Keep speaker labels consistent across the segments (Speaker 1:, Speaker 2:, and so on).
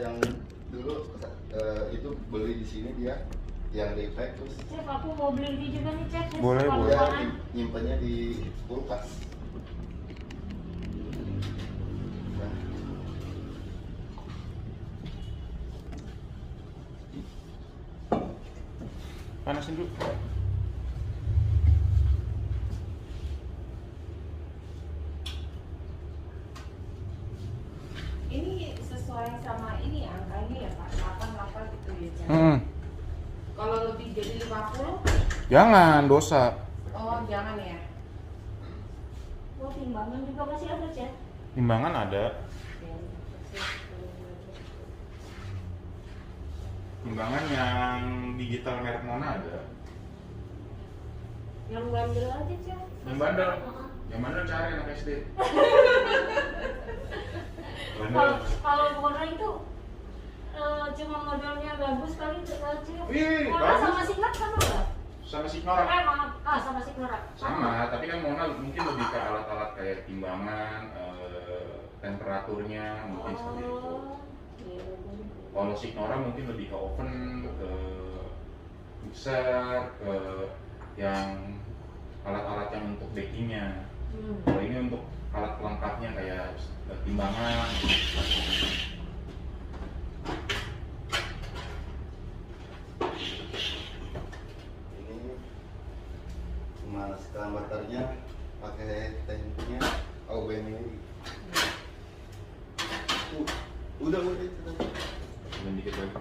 Speaker 1: yang dulu itu beli di sini dia yang defect terus.
Speaker 2: Chef, aku mau beli ini juga nih, Chef.
Speaker 3: Boleh, boleh.
Speaker 1: Dia nyimpannya di kulkas. Nah.
Speaker 3: Panasin dulu.
Speaker 4: Ini sesuai sama ini angkanya ya Pak, 88 gitu ya Chef. Kalau lebih dari 50?
Speaker 3: Jangan, dosa.
Speaker 4: Oh jangan ya.
Speaker 2: Oh, timbangan juga masih ada, Chef.
Speaker 3: Timbangan ada. Timbangan yang digital merek Mona ada.
Speaker 2: Yang bandel aja, Chef.
Speaker 3: Yang bandel? Yang bandel cari anak SD.
Speaker 2: Kalau Mona itu cuma modelnya bagus kali, Chef.
Speaker 3: Wih,
Speaker 2: Mona
Speaker 3: bagus.
Speaker 2: sama Signora sama nggak?
Speaker 3: Sama Signora.
Speaker 2: Maaf, sama Signora.
Speaker 3: Sama, tapi kan Mona mungkin lebih ke alat-alat kayak timbangan, temperaturnya mungkin seperti itu.
Speaker 2: Iya.
Speaker 3: Kalau Signora mungkin lebih ke oven, ke mixer, ke yang alat-alat yang untuk bakingnya. Kalau ini untuk alat pelengkapnya kayak timbangan.
Speaker 1: Ini memanaskan waternya pakai tanknya Aubin ini. Udah itu.
Speaker 3: Dan dikit lagi.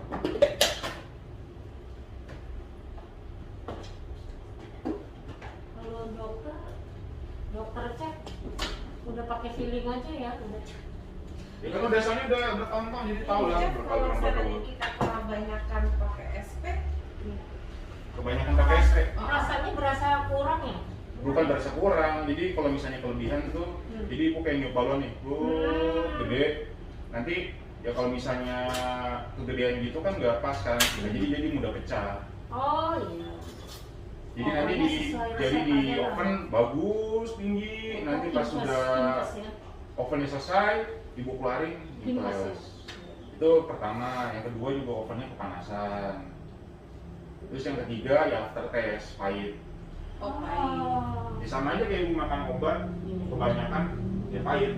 Speaker 2: Kalau dokter cek udah pakai feeling aja ya, udah.
Speaker 3: Ya kalau dasarnya udah bertahun-tahun jadi tahu lah
Speaker 4: Chef, kalau
Speaker 3: berapa
Speaker 4: misalnya kita kebanyakan pakai SP,
Speaker 3: kebanyakan pakai SP.
Speaker 2: Rasanya berasa kurang ya?
Speaker 3: Bukan berasa kurang, jadi kalau misalnya kelebihan tuh, jadi ibu kayak nyup balon nih, gede. Nanti ya kalau misalnya kegedean gitu kan nggak pas kan, jadi mudah pecah.
Speaker 2: Oh iya.
Speaker 3: Jadi nanti jadi di oven bagus tinggi, nanti pas sudah
Speaker 2: ya.
Speaker 3: ovennya selesai, ibu keluarin diperes. Itu pertama, yang kedua juga ovennya kepanasan. Terus yang ketiga ya after test pahit.
Speaker 4: oh pahit.
Speaker 3: Ya sama aja kayak ibu makan obat, kebanyakan ya pahit.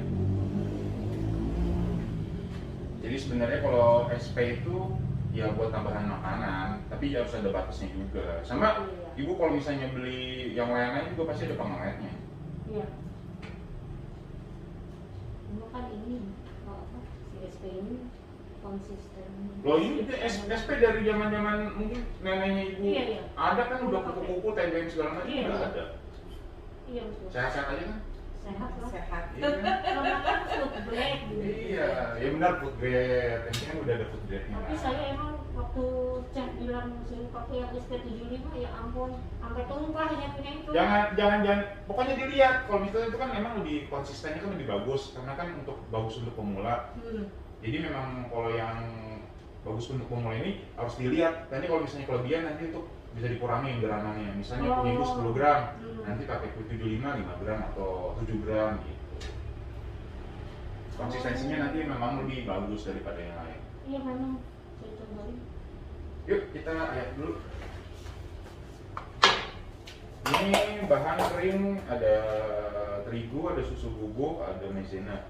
Speaker 3: Jadi sebenarnya kalau SP itu ya buat tambahan makanan, tapi harus ada batasnya juga. Sama ibu kalau misalnya beli yang lain-lain juga pasti ada pengaletnya.
Speaker 2: Iya. Ini kan ini apa? Si SP ini konsisten.
Speaker 3: Loh ini SP dari zaman mungkin neneknya ibu.
Speaker 2: Iya.
Speaker 3: Ada kan udah kuku-kuku, tempe segala macam
Speaker 2: Iya.
Speaker 3: udah ada.
Speaker 2: Iya betul.
Speaker 3: Sehat-sehat aja kan?
Speaker 2: Sehat lah.
Speaker 4: Sehat.
Speaker 3: Iya.
Speaker 2: Karena kan food grade gitu.
Speaker 3: Iya, ya benar food grade. Yang penting kan udah ada food grade-nya.
Speaker 2: Tapi saya emang waktu cek bilang suruh pakai yang SP75 ya ampun, sampai tumpah ya punya itu.
Speaker 3: Jangan, pokoknya dilihat. Kalau misalnya itu kan memang lebih konsistennya kan lebih bagus karena kan bagus untuk pemula. Jadi memang kalau yang bagus untuk pemula ini harus dilihat. Nanti kalau misalnya kelebihan nanti untuk bisa dikurangi geramannya. Misalnya punya ibu 10 gram, nanti pakai 75, 5 gram atau 7 gram gitu. Konsistensinya nanti memang lebih bagus daripada yang lain.
Speaker 2: Iya memang, saya cobain.
Speaker 3: Yuk kita lihat dulu. Ini bahan kering, ada terigu, ada susu bubuk, ada maizena.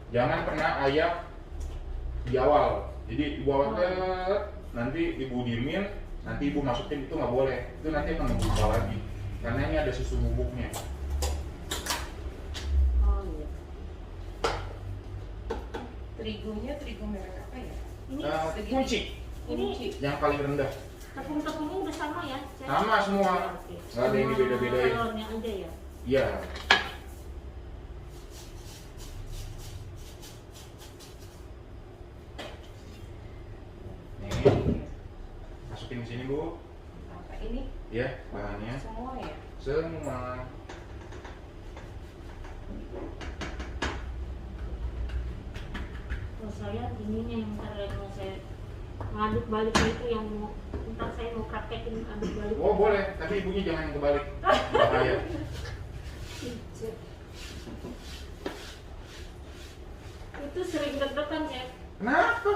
Speaker 3: Jangan pernah ayak di awal. Jadi ibu awal nanti ibu diemin, nanti ibu masukin itu nggak boleh. Itu nanti akan membuka lagi. Karena ini ada susu bubuknya.
Speaker 2: Oh iya.
Speaker 4: Terigunya terigu merek apa ya?
Speaker 2: Ini
Speaker 3: Kunci
Speaker 4: Kunci.
Speaker 3: yang paling rendah.
Speaker 2: tepung-tepungnya udah sama ya?
Speaker 3: Sama semua.
Speaker 2: Oke.
Speaker 3: Nggak ada yang dibeda-bedain.
Speaker 2: Telurnya aja ya?
Speaker 3: Iya. Nih, masukin ke sini Bu.
Speaker 4: Apa ini?
Speaker 3: Ya, bahannya
Speaker 4: Semua ya?
Speaker 3: semua.
Speaker 2: Oh saya ininya yang ntar mau saya ngaduk balik itu yang mau ntar saya mau praktekin aduk balik.
Speaker 3: Oh boleh, tapi ibunya jangan yang kebalik. Bahaya.
Speaker 2: Itu sering deg-degan Chef.
Speaker 3: Kenapa?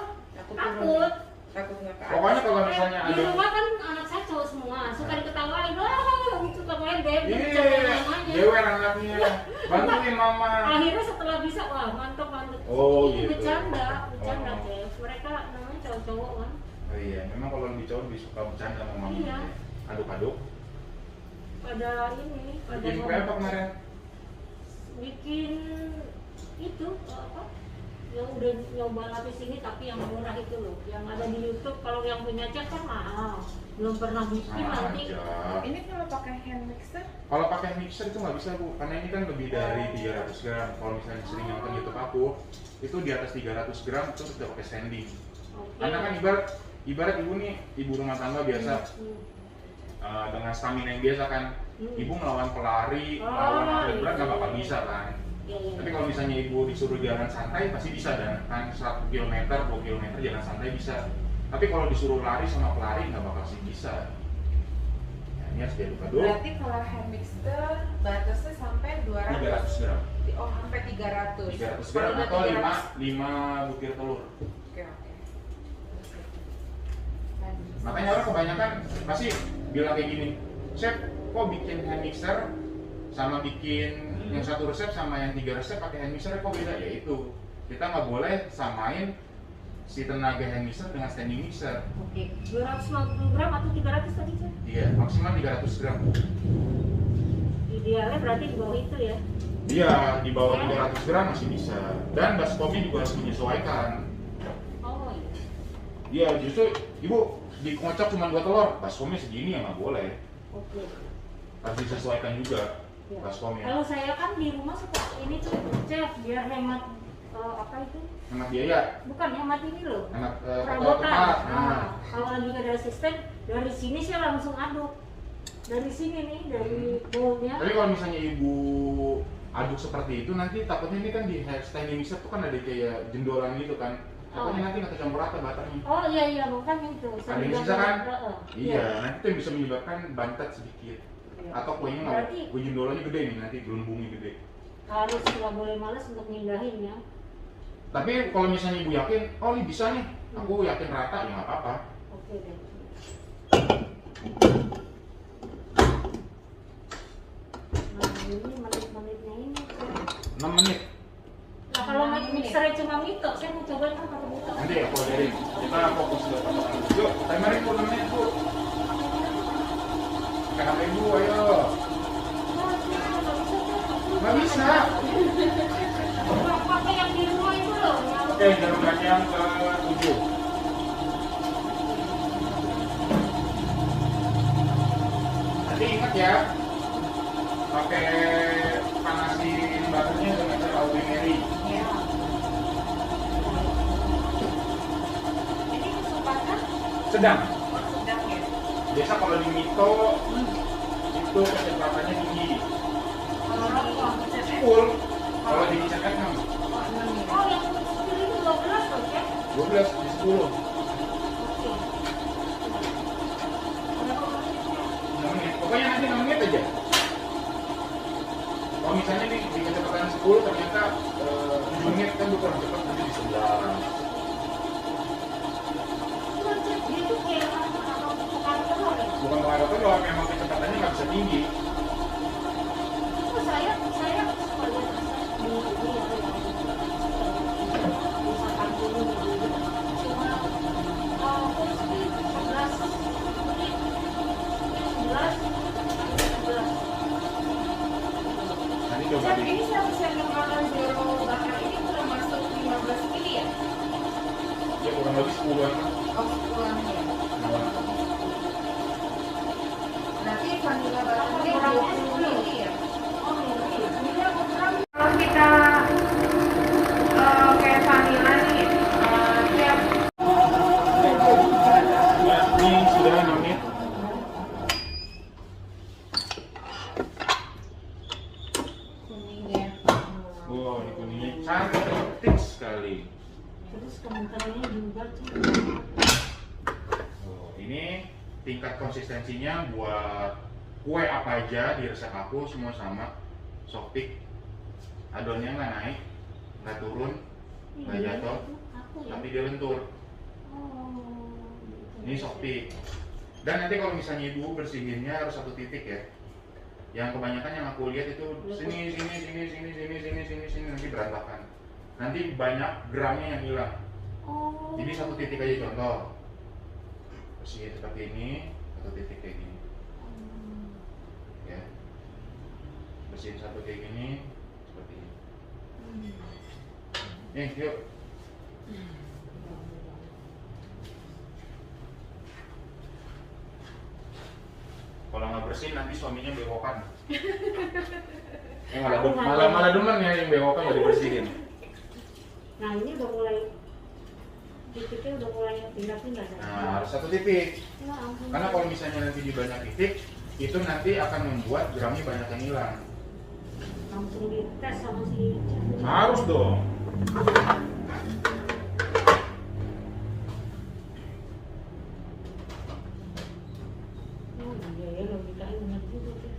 Speaker 2: Takut.
Speaker 4: Takut nggak ke
Speaker 3: Pokoknya kalau misalnya
Speaker 2: Di
Speaker 3: ada
Speaker 2: rumah kan anak saya cowok semua, suka diketawain, gitu kemarin beb,
Speaker 3: iya,
Speaker 2: namanya.
Speaker 3: jewer anaknya, bantuin mama.
Speaker 2: Akhirnya setelah bisa, wah mantap.
Speaker 3: Oh,
Speaker 2: Ini
Speaker 3: gitu.
Speaker 2: bercanda
Speaker 3: Oh.
Speaker 2: deh. Mereka namanya cowok-cowok kan.
Speaker 3: Oh iya, memang kalau lebih cowok lebih suka bercanda sama mama.
Speaker 2: Iya.
Speaker 3: Aduk-aduk.
Speaker 2: Pada ini, pada
Speaker 3: Bikin kue apa kemarin?
Speaker 2: bikin itu apa? Yang udah nyoba lapis ini tapi yang murah itu loh, yang ada di YouTube. Kalau yang punya cek kan mahal, belum pernah bikin
Speaker 3: Sama
Speaker 2: nanti.
Speaker 3: aja.
Speaker 4: Ini kalau pakai hand mixer,
Speaker 3: Kalau pakai mixer itu nggak bisa bu, karena ini kan lebih dari 300 gram. Kalau misalnya sering nonton YouTube aku, itu di atas 300 gram itu sudah pakai standing.
Speaker 2: Oke.
Speaker 3: Karena kan ibarat ibu nih, ibu rumah tangga biasa dengan stamina yang biasa kan, ibu melawan pelari, melawan atlet berat nggak bakal bisa kan.
Speaker 2: Iya.
Speaker 3: Tapi kalau misalnya ibu disuruh jalan santai pasti bisa kan 1 km, 2 km jalan santai bisa. Tapi kalau disuruh lari sama pelari nggak bakal sih bisa. Ya, ini harus diaduk-aduk.
Speaker 4: berarti kalau hand mixer batasnya sampai 200.
Speaker 3: 300 gram.
Speaker 4: Oh, sampai 300.
Speaker 3: 300
Speaker 4: Kalau
Speaker 3: gram
Speaker 4: udah
Speaker 3: atau
Speaker 4: 300,
Speaker 3: 5 butir telur.
Speaker 4: Oke. Hand mixer.
Speaker 3: Makanya orang kebanyakan pasti bilang kayak gini, Chef, kok bikin hand mixer sama bikin yang satu resep sama yang 3 resep pakai hand mixer kok beda? Ya itu, kita nggak boleh samain si tenaga hand mixer dengan standing mixer.
Speaker 2: Oke, 250 gram atau 300 tadi kan?
Speaker 3: Iya, maksimal 300 gram.
Speaker 2: Idealnya berarti di bawah itu ya.
Speaker 3: Iya, di bawah 300 gram masih bisa. Dan baskomnya juga harus menyesuaikan.
Speaker 2: Oh iya.
Speaker 3: Iya, justru ibu dikocok cuma 2 telur, baskomnya segini ya nggak boleh.
Speaker 2: Oke.
Speaker 3: Harus disesuaikan juga
Speaker 2: Ya.
Speaker 3: baskomnya.
Speaker 2: Kalau saya kan di rumah suka ini tuh chef biar hemat apa itu?
Speaker 3: Hemat biaya,
Speaker 2: Bukan hemat ini loh.
Speaker 3: hemat
Speaker 2: Perabotan.
Speaker 3: tempat.
Speaker 2: Nah, kalau lagi ada asisten dari sini saya langsung aduk. Dari sini nih, dari bowlnya.
Speaker 3: Tapi kalau misalnya ibu aduk seperti itu nanti takutnya ini kan di standing mixer tuh kan ada kayak jendolan gitu kan. Takutnya nanti nggak kecampur rata butternya.
Speaker 2: Oh iya makanya itu.
Speaker 3: Ada yang sisa kan?
Speaker 2: Iya.
Speaker 3: Iya, nanti itu yang bisa menyebabkan bantet sedikit.
Speaker 2: Iya.
Speaker 3: Atau kuenya nggak,
Speaker 2: Berarti
Speaker 3: kue jendolannya gede nih nanti gelembungnya gede.
Speaker 2: harus nggak boleh males untuk nyindahin ya.
Speaker 3: Tapi kalau misalnya ibu yakin, oh ini bisa nih, aku yakin rata ya nggak apa-apa.
Speaker 2: Oke deh. Nah ini menit-menitnya ini.
Speaker 3: 6 menit.
Speaker 2: Nah kalau mixernya cuma mito, saya mau cobain kan pakai mito.
Speaker 3: Nanti aku ajarin. Kita fokus ke patokan. Yuk, timerin bu 6 menit bu. Pakai HP ibu, ayo. Nggak bisa.
Speaker 2: Pakai yang di rumah itu loh.
Speaker 3: Oke, jarum kacang ke 7. Nanti ingat ya, pakai panasin butternya dengan cara ordinary.
Speaker 4: Ya. Ini kecepatan
Speaker 3: Sedang.
Speaker 4: sedang ya.
Speaker 3: Biasa kalau di mito itu kecepatannya tinggi.
Speaker 4: Kalau di
Speaker 3: Full. Kalau di CF 6.
Speaker 2: Oh yang kecil itu 12 loh ya.
Speaker 3: 12 di 10.
Speaker 2: Oke.
Speaker 3: 6 menit. Pokoknya nanti 6 menit aja. Kalau misalnya nih di kecepatan 10 ternyata 7 menit kan udah kurang cepat nanti di 11.
Speaker 2: Itu kayak apa telur ya?
Speaker 3: Bukan pengaruh telur, memang kecepatannya nggak bisa tinggi.
Speaker 2: Oh, saya suka lihat di ini ya, misalkan dulu cuma kursi 11 menit, 11.
Speaker 3: Nanti coba
Speaker 4: Chef,
Speaker 3: di
Speaker 4: ini 100 yang makan zero bakar ini udah masuk 15 mili ya?
Speaker 3: ya kurang lebih 10-an.
Speaker 4: Oh, kurang ya. Berarti vanilla butternya 20 mili ya?
Speaker 2: Oh ini aku kurang.
Speaker 4: Kalau kita kayak vanilla nih, tiap
Speaker 3: Ya, ini sudah 6 menit.
Speaker 4: kuningnya.
Speaker 3: Wow, ini kuningnya cantik sekali.
Speaker 2: Terus komentarnya juga tuh.
Speaker 3: Oh, ini tingkat konsistensinya buat kue apa aja di resep aku semua sama. Softik, adonnya nggak naik, nggak turun, nggak jatuh.
Speaker 2: Aku kaku ya.
Speaker 3: tapi dia lentur.
Speaker 2: Oh.
Speaker 3: Ini Shopee. Dan nanti kalau misalnya ibu bersihinnya harus satu titik ya. Yang kebanyakan yang aku lihat itu sini nanti berantakan. Nanti banyak gramnya yang hilang.
Speaker 2: Oh.
Speaker 3: Jadi satu titik aja contoh. Bersihin seperti ini, satu titik kayak gini. Ya. Bersihin satu kayak gini, seperti ini. Nih, yuk. Kalau nggak bersih nanti suaminya bewokan. Malah demen ya yang bewokan nggak dibersihin.
Speaker 2: Nah ini udah mulai titiknya udah mulai pindah-pindah.
Speaker 3: Nah harus satu titik.
Speaker 2: Ya, ampun.
Speaker 3: Karena kalau misalnya nanti di banyak titik, itu nanti akan membuat gramnya banyak yang hilang.
Speaker 2: Langsung dites sama si
Speaker 3: Harus dong.
Speaker 2: Oh iya ya, logikanya benar juga tuh.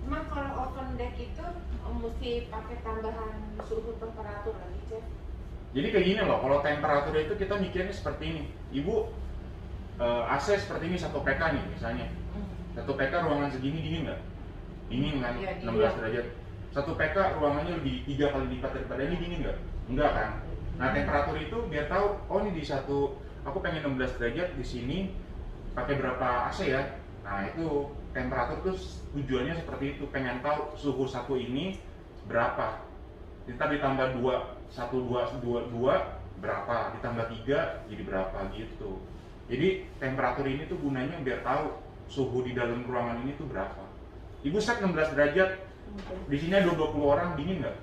Speaker 4: Emang kalau oven deck itu mesti pakai tambahan suhu temperatur lagi, Chef?
Speaker 3: Jadi kayak gini loh, kalau temperatur itu kita mikirnya seperti ini. Ibu AC seperti ini 1 PK nih misalnya. 1 PK ruangan segini dingin nggak? Dingin kan,
Speaker 4: Iya,
Speaker 3: 16 derajat. 1 PK ruangannya lebih 3 kali lipat daripada ini, dingin nggak? Enggak kan? Nah temperatur itu biar tahu, oh ini di satu, aku pengen 16 derajat di sini pakai berapa AC ya? Nah itu temperatur tuh tujuannya seperti itu, pengen tahu suhu satu ini berapa. Kita ditambah 2, 1, 2, 2 berapa, ditambah 3 jadi berapa gitu. Jadi temperatur ini tuh gunanya biar tahu suhu di dalam ruangan ini tuh berapa. Ibu set 16 derajat, di sini ada 20 orang, dingin nggak?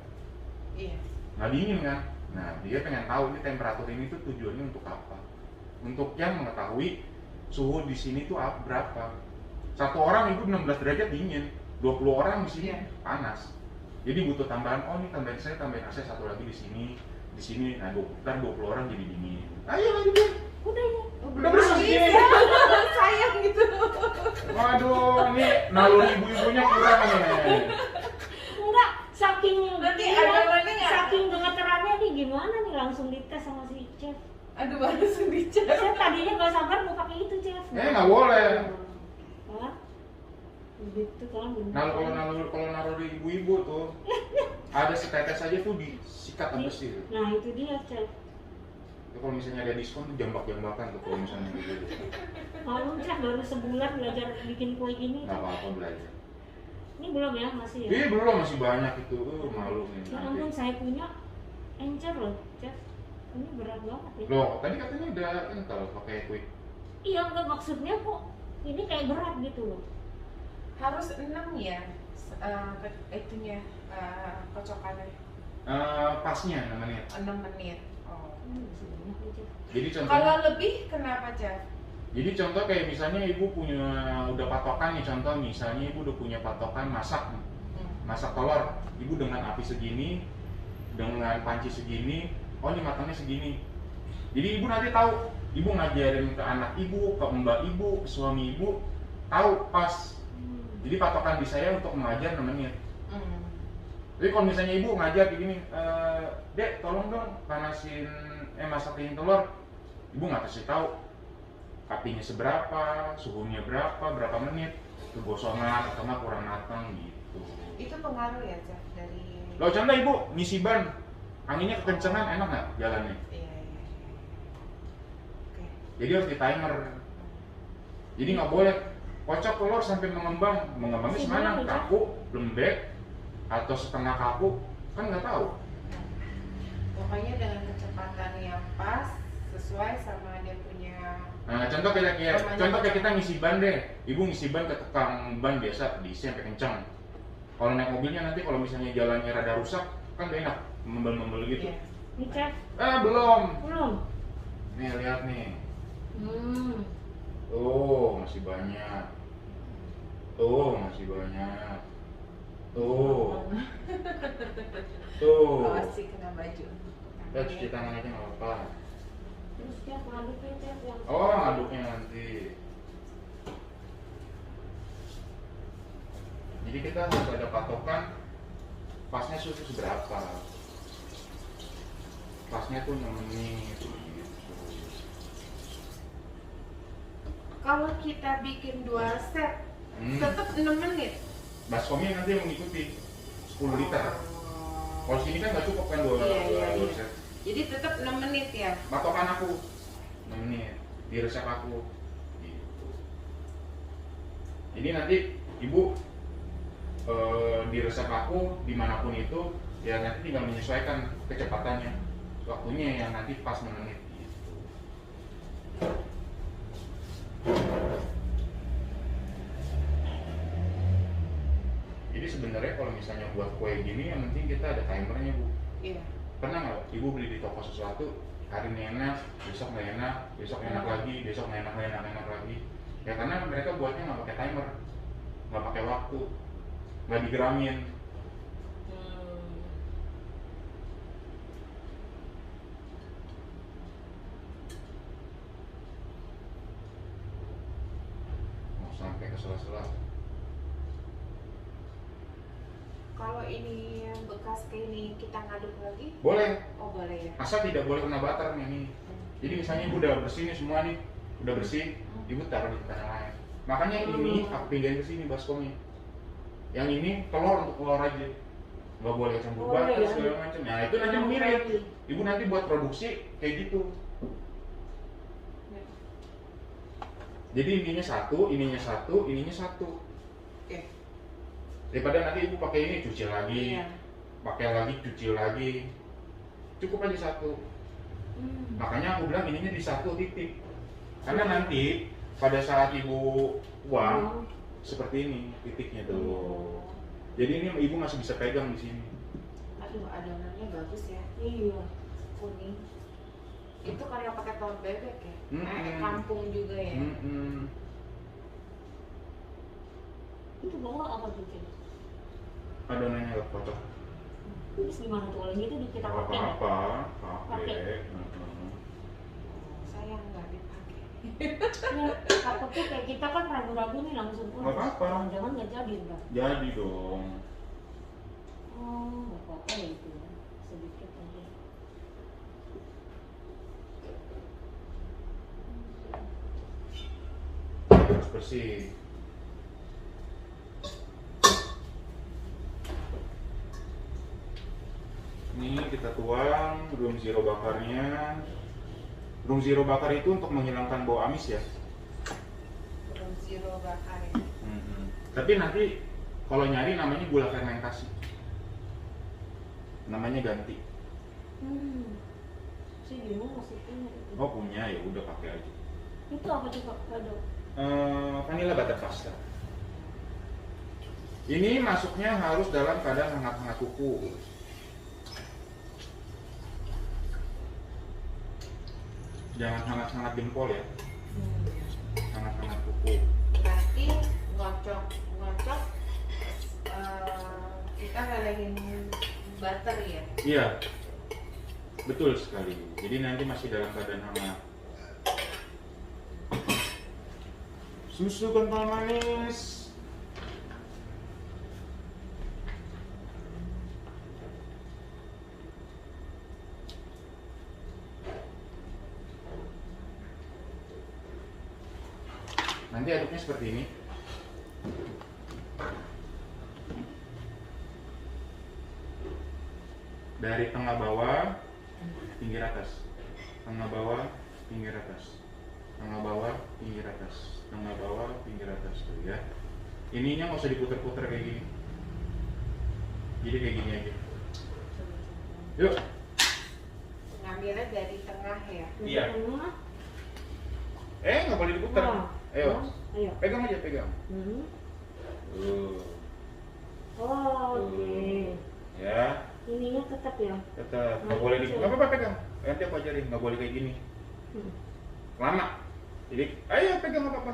Speaker 4: Iya.
Speaker 3: Nggak dingin kan? Nah dia pengen tahu ini temperatur ini tuh tujuannya untuk apa? Untuk yang mengetahui suhu di sini tuh berapa. Satu orang ibu 16 derajat dingin, 20 orang di sini
Speaker 4: Iya.
Speaker 3: panas. Jadi butuh tambahan, oh ini tambahin AC satu lagi di sini, nah ntar 20 orang jadi dingin. Ayo lagi deh.
Speaker 2: Udah ya.
Speaker 3: Udah bersih.
Speaker 4: Sayang gitu.
Speaker 3: Waduh, ini naluri ibu-ibunya kurang nih.
Speaker 2: Enggak, saking
Speaker 4: Berarti
Speaker 2: iya,
Speaker 4: adonan-nya nggak-
Speaker 2: saking gemeterannya nih gimana nih langsung dites sama si chef.
Speaker 4: Aduh, langsung dicek.
Speaker 2: Saya tadinya nggak sabar mau pakai itu chef.
Speaker 3: Nggak boleh.
Speaker 2: Hah? Gitu kan bener.
Speaker 3: Nah kalau naluri ibu-ibu tuh ada setetes aja tuh disikat sama besi.
Speaker 2: Nah itu dia chef.
Speaker 3: Itu kalau misalnya ada diskon tuh jambak-jambakan tuh kalau misalnya gitu.
Speaker 2: Malu chef baru sebulan belajar bikin kue gini.
Speaker 3: Nggak apa-apa belajar.
Speaker 2: Ini belum ya masih ya.
Speaker 3: Belum, masih banyak itu. Malu nih
Speaker 2: Ya
Speaker 3: nanti.
Speaker 2: ampun saya punya encer loh chef. Ini berat banget ya.
Speaker 3: Loh, tadi katanya udah kental pakai quick.
Speaker 2: Iya enggak maksudnya kok ini kayak berat gitu loh.
Speaker 4: Harus 6 ya, itunya, kocokannya
Speaker 3: Pasnya namanya.
Speaker 4: 6 menit. Oh.
Speaker 2: Masih banyak nih chef.
Speaker 3: Jadi
Speaker 4: Kalau
Speaker 3: contohnya,
Speaker 4: lebih kenapa, Chef?
Speaker 3: jadi contoh kayak misalnya ibu punya udah patokan nih, contoh misalnya ibu udah punya patokan masak telur, ibu dengan api segini, dengan panci segini, oh ini matangnya segini. Jadi ibu nanti tahu, ibu ngajarin ke anak ibu, ke mbak ibu, ke suami ibu, tahu pas. Jadi patokan di saya untuk mengajar 6 menit. Tapi kalau misalnya ibu ngajar kayak gini, Dek tolong dong masakin telur, ibu nggak kasih tahu apinya seberapa, suhunya berapa menit, kegosongan atau nggak kurang matang gitu.
Speaker 4: Itu pengaruh ya, Chef, dari...
Speaker 3: Loh contoh ibu ngisi ban, anginnya kekencengan enak nggak jalannya?
Speaker 4: Iya. Oke.
Speaker 3: Jadi harus di timer. Jadi nggak boleh kocok telur sampai mengembangnya semana, kaku, lembek, atau setengah kaku, kan nggak tahu.
Speaker 4: Pokoknya dengan kecepatan yang pas, sesuai sama dia punya...
Speaker 3: Nah, contoh kayak kita ngisi ban deh, ibu ngisi ban ke tukang ban biasa, diisi sampai kencang. Kalau naik mobilnya nanti kalau misalnya jalannya rada rusak, kan gak enak, membel-membel gitu.
Speaker 4: Iya.
Speaker 2: Ini chef
Speaker 3: Belum.
Speaker 2: belum.
Speaker 3: Nih lihat nih, masih banyak. Masih banyak.
Speaker 4: Awas sih kena baju.
Speaker 3: Kita cuci tangan aja nggak apa-apa.
Speaker 2: Terus chef ngaduknya chef yang
Speaker 3: Ngaduknya nanti. Jadi kita harus ada patokan pasnya suhu seberapa. pasnya tuh 6 menit gitu.
Speaker 4: Kalau kita bikin 2 set, tetap 6 menit.
Speaker 3: Baskomnya nanti yang mengikuti 10 liter. Kalau sini kan nggak cukup kan 2
Speaker 4: Iya.
Speaker 3: set.
Speaker 4: Jadi tetap 6 menit ya.
Speaker 3: Patokan aku 6 menit di resep aku gitu. Jadi nanti ibu di resep aku dimanapun itu ya nanti tinggal menyesuaikan kecepatannya, waktunya yang nanti pas 6 menit gitu. Jadi sebenarnya kalau misalnya buat kue gini yang penting kita ada timernya bu.
Speaker 4: Iya.
Speaker 3: Pernah nggak ibu beli di toko sesuatu, hari ini enak, besok nggak enak, besok enak lagi, besok nggak enak lagi. Ya karena mereka buatnya nggak pakai timer, nggak pakai waktu, nggak digeramin. Mau sampai ke sela-sela.
Speaker 4: Kalau ini yang bekas kayak ini kita ngaduk lagi?
Speaker 3: Boleh,
Speaker 4: Oh boleh ya.
Speaker 3: asal tidak boleh kena butter nih ini. Jadi misalnya ibu udah bersih nih semua nih, udah bersih, ibu taruh di tanah lain. Makanya ini aku pindahin ke sini baskomnya. Yang ini telur untuk telur aja, nggak boleh campur butter segala macam. Nah itu nanti mirip. Ibu nanti buat produksi kayak gitu. Jadi ininya satu, ininya satu, ininya satu.
Speaker 4: Oke.
Speaker 3: Daripada nanti ibu pakai ini cuci lagi,
Speaker 4: Iya.
Speaker 3: pakai lagi cuci lagi, cukup aja satu. Makanya aku bilang ininya di satu titik. Karena nanti pada saat ibu buang seperti ini titiknya tuh. Jadi ini ibu masih bisa pegang di sini.
Speaker 4: Aduh adonannya bagus ya.
Speaker 2: Iya.
Speaker 4: Kuning. Itu karena pakai telur bebek ya.
Speaker 3: Mm-mm.
Speaker 4: Kampung juga ya.
Speaker 2: Itu bawa apa tuh Cik?
Speaker 3: Adonannya nggak cocok.
Speaker 2: Terus gimana tuh kalau gitu kita pakai nggak?
Speaker 3: Apa?
Speaker 2: Pakai.
Speaker 3: Pakai.
Speaker 4: Sayang nggak dipakai.
Speaker 2: Ya, takutnya kayak kita kan ragu-ragu nih langsung
Speaker 3: Nggak apa-apa.
Speaker 2: Jangan nggak jadi enggak.
Speaker 3: Jadi dong.
Speaker 2: Oh, nggak apa-apa ya itu ya. Sedikit aja.
Speaker 3: Harus bersih. Ini kita tuang room zero bakarnya. Room zero bakar itu untuk menghilangkan bau amis ya.
Speaker 4: Belum zero bakar ya.
Speaker 3: Tapi nanti kalau nyari namanya gula fermentasi. Namanya ganti.
Speaker 2: Si Bimo masih punya itu.
Speaker 3: Oh punya ya udah pakai aja.
Speaker 2: Itu apa coba kado?
Speaker 3: Vanilla butter pasta. Ini masuknya harus dalam keadaan hangat-hangat kuku. Jangan hangat-hangat jempol ya. Hangat-hangat kuku.
Speaker 4: Berarti ngocok kita lelehin butter ya.
Speaker 3: Iya. Betul sekali. Jadi nanti masih dalam keadaan hangat. Susu kental manis. Nanti aduknya seperti ini. Dari tengah bawah, pinggir atas. Tengah bawah, pinggir atas. Tengah bawah, pinggir atas. Tengah bawah, pinggir atas tuh ya. Ininya nggak usah diputer-puter kayak gini. Jadi kayak gini aja. Yuk.
Speaker 4: Ngambilnya dari tengah ya.
Speaker 3: Iya. Nggak boleh diputer. Ayo.
Speaker 2: Ayo.
Speaker 3: Pegang aja, pegang.
Speaker 2: Oh, oke.
Speaker 3: Ya,
Speaker 2: Ininya tetap ya.
Speaker 3: tetap nggak boleh di. Nggak apa-apa pegang. Nanti aku ajarin. Nggak boleh kayak gini. Lama. Jadi, ayo pegang nggak apa-apa.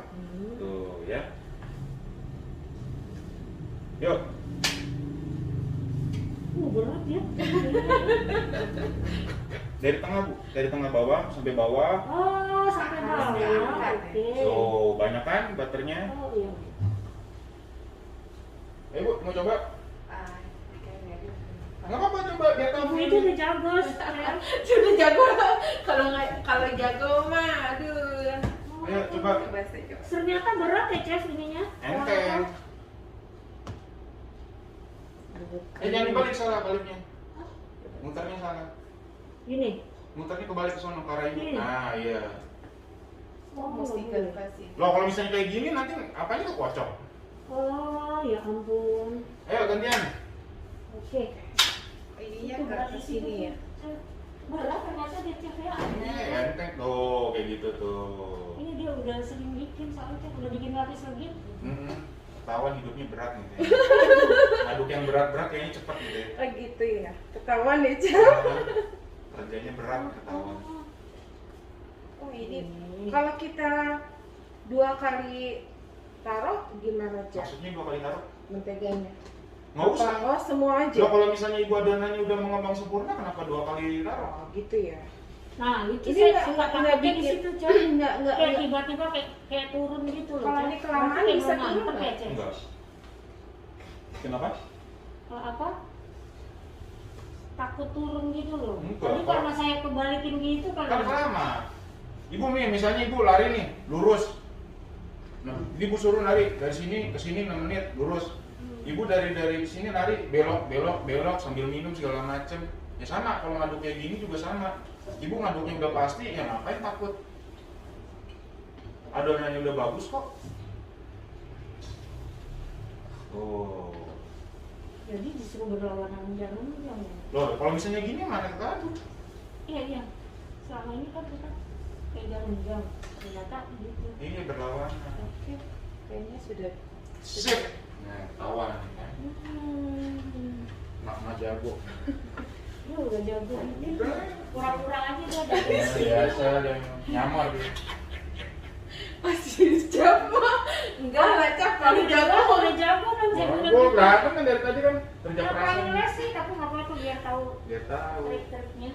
Speaker 3: Tuh ya. Yuk.
Speaker 2: Berat ya.
Speaker 3: Dari tengah bu, dari tengah bawah sampai bawah.
Speaker 2: Oh, sampai bawah. Oke.
Speaker 3: So, banyak kan butternya?
Speaker 2: Oh iya.
Speaker 3: Ayo bu, mau coba?
Speaker 4: Kayaknya
Speaker 3: Nggak apa-apa, coba biar tahu.
Speaker 2: Ibu itu udah jago, Chef.
Speaker 4: Sudah jago. Kalau jago mah, aduh.
Speaker 3: Ayo coba.
Speaker 4: Bahasa Jawa.
Speaker 2: Ternyata berat ya, Chef, ininya.
Speaker 3: Enteng. Jangan dibalik, salah baliknya. Muternya salah.
Speaker 2: Gini.
Speaker 3: Muternya kebalik ke sono ke arah ini.
Speaker 2: Ini.
Speaker 3: Nah, iya.
Speaker 4: Oh, mesti kasih.
Speaker 3: Loh, kalau misalnya kayak gini nanti apanya kekocok?
Speaker 2: Oh, ya ampun.
Speaker 3: Ayo gantian.
Speaker 2: Oke.
Speaker 4: Ininya
Speaker 2: Itu
Speaker 4: ke
Speaker 2: berat di
Speaker 4: sini
Speaker 2: sini
Speaker 4: ya.
Speaker 2: Berat ternyata dia, Chef ya.
Speaker 3: Enteng tuh, kayak gitu tuh.
Speaker 2: Ini dia udah sering bikin soalnya, Chef. Udah bikin lapis lagi.
Speaker 3: Ketahuan hidupnya berat nih kayaknya. Aduk yang berat-berat kayaknya cepet gitu ya.
Speaker 4: Oh gitu ya. Ketahuan ya, Cak.
Speaker 3: Kerjanya berat ketahuan.
Speaker 4: Oh ini kalau kita 2 kali taruh gimana, Cak?
Speaker 3: Maksudnya 2 kali taruh?
Speaker 4: Menteganya.
Speaker 3: Nggak usah.
Speaker 4: Oh, semua aja.
Speaker 3: Loh, kalau misalnya ibu adonannya udah mengembang sempurna, kenapa 2 kali taruh?
Speaker 4: Oh, gitu ya.
Speaker 2: Nah, itu
Speaker 4: Ini
Speaker 2: saya
Speaker 4: nggak-
Speaker 2: suka
Speaker 4: nggak
Speaker 2: takutnya di
Speaker 4: bikin-
Speaker 2: situ, Chef.
Speaker 4: Nggak
Speaker 2: Kayak tiba-tiba kayak turun gitu loh.
Speaker 4: Kalau
Speaker 2: Chef.
Speaker 4: ini kelamaan
Speaker 2: Berarti kayak
Speaker 4: bisa
Speaker 2: mau mantep
Speaker 4: turun
Speaker 2: ya,
Speaker 4: nggak?
Speaker 2: Chef?
Speaker 3: Enggak. Kenapa?
Speaker 2: Apa? Takut turun gitu loh.
Speaker 3: Enggak,
Speaker 2: Jadi karena saya kebalikin gitu kan.
Speaker 3: Kan lama. Ibu nih, misalnya ibu lari nih, lurus. Nah, ibu suruh lari dari sini ke sini 6 menit, lurus. Ibu dari sini lari belok sambil minum segala macem. Ya sama, kalau ngaduk kayak gini juga sama. Ibu ngaduknya udah pasti, ya ngapain takut? Adonannya udah bagus kok. Oh.
Speaker 2: Jadi disuruh berlawanan jangan ya.
Speaker 3: Loh, kalau misalnya gini mana kita aduk?
Speaker 2: Iya. Selama ini kan kita pegang jam. Ternyata gitu.
Speaker 3: Iya, berlawanan.
Speaker 4: Oke. Kayaknya sudah.
Speaker 3: Sip. Nah, ketahuan kan. Mak jago.
Speaker 2: Dia udah jago. Ini
Speaker 3: Udah.
Speaker 2: pura-pura aja dia ada.
Speaker 3: Biasa dan nyamar dia.
Speaker 4: Masih jago. Enggak lah, Cak. Kalau jago.
Speaker 2: Udah jago kan saya bilang
Speaker 3: Gue
Speaker 2: gitu.
Speaker 3: berantem kan dari tadi kan kerja
Speaker 2: Ya
Speaker 3: keras.
Speaker 2: paling les sih, tapi nggak apa-apa biar tahu
Speaker 3: Biar tahu.
Speaker 2: trik-triknya.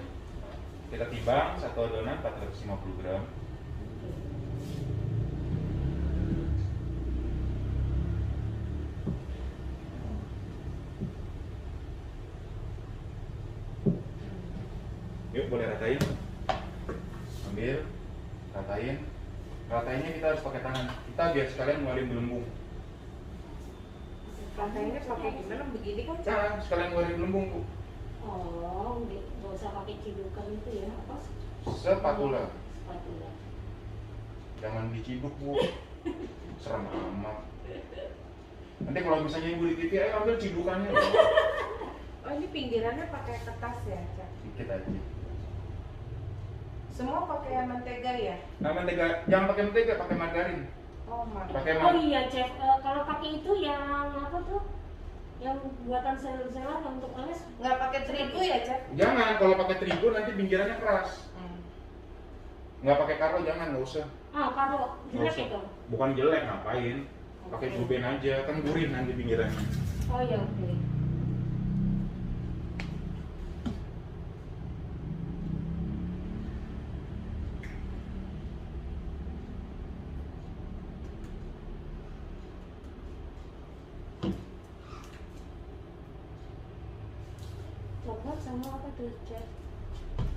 Speaker 3: Kita timbang satu adonan 450 gram. Yuk, boleh ratain. Ambil, ratain. Ratainnya kita harus pakai tangan. Kita biar sekalian ngeluarin gelembung.
Speaker 4: Rantainya pakai gimana? Begini kan, Cak?
Speaker 3: Jangan sekalian ngeluarin gelembung, Bu.
Speaker 2: Oh, nggak usah pakai cidukan itu ya, apa?
Speaker 3: Spatula.
Speaker 2: Spatula.
Speaker 3: Jangan diciduk, Bu. Serem amat. Nanti kalau misalnya ibu di TV, ayo ambil cidukannya.
Speaker 4: Oh, ini pinggirannya pakai kertas ya, Cak?
Speaker 3: Dikit aja.
Speaker 4: Semua pakai mentega ya?
Speaker 3: Nah, mentega, jangan pakai mentega, pakai margarin.
Speaker 4: Oh, margarin.
Speaker 3: Pakai
Speaker 2: Oh iya, Chef. Kalau pakai itu yang apa tuh? Yang buatan seller-seller yang untuk oles.
Speaker 4: Nggak pakai terigu ya, Cak?
Speaker 3: Jangan, kalau pakai terigu nanti pinggirannya keras. Nggak pakai karo, jangan, nggak usah.
Speaker 2: Ah, karo
Speaker 3: Nggak
Speaker 2: jelek
Speaker 3: usah.
Speaker 2: itu.
Speaker 3: Bukan jelek, ngapain? Pakai guben aja, kan gurih nanti pinggirannya.
Speaker 2: Oh iya, oke. Coklat sama apa tuh, Chef?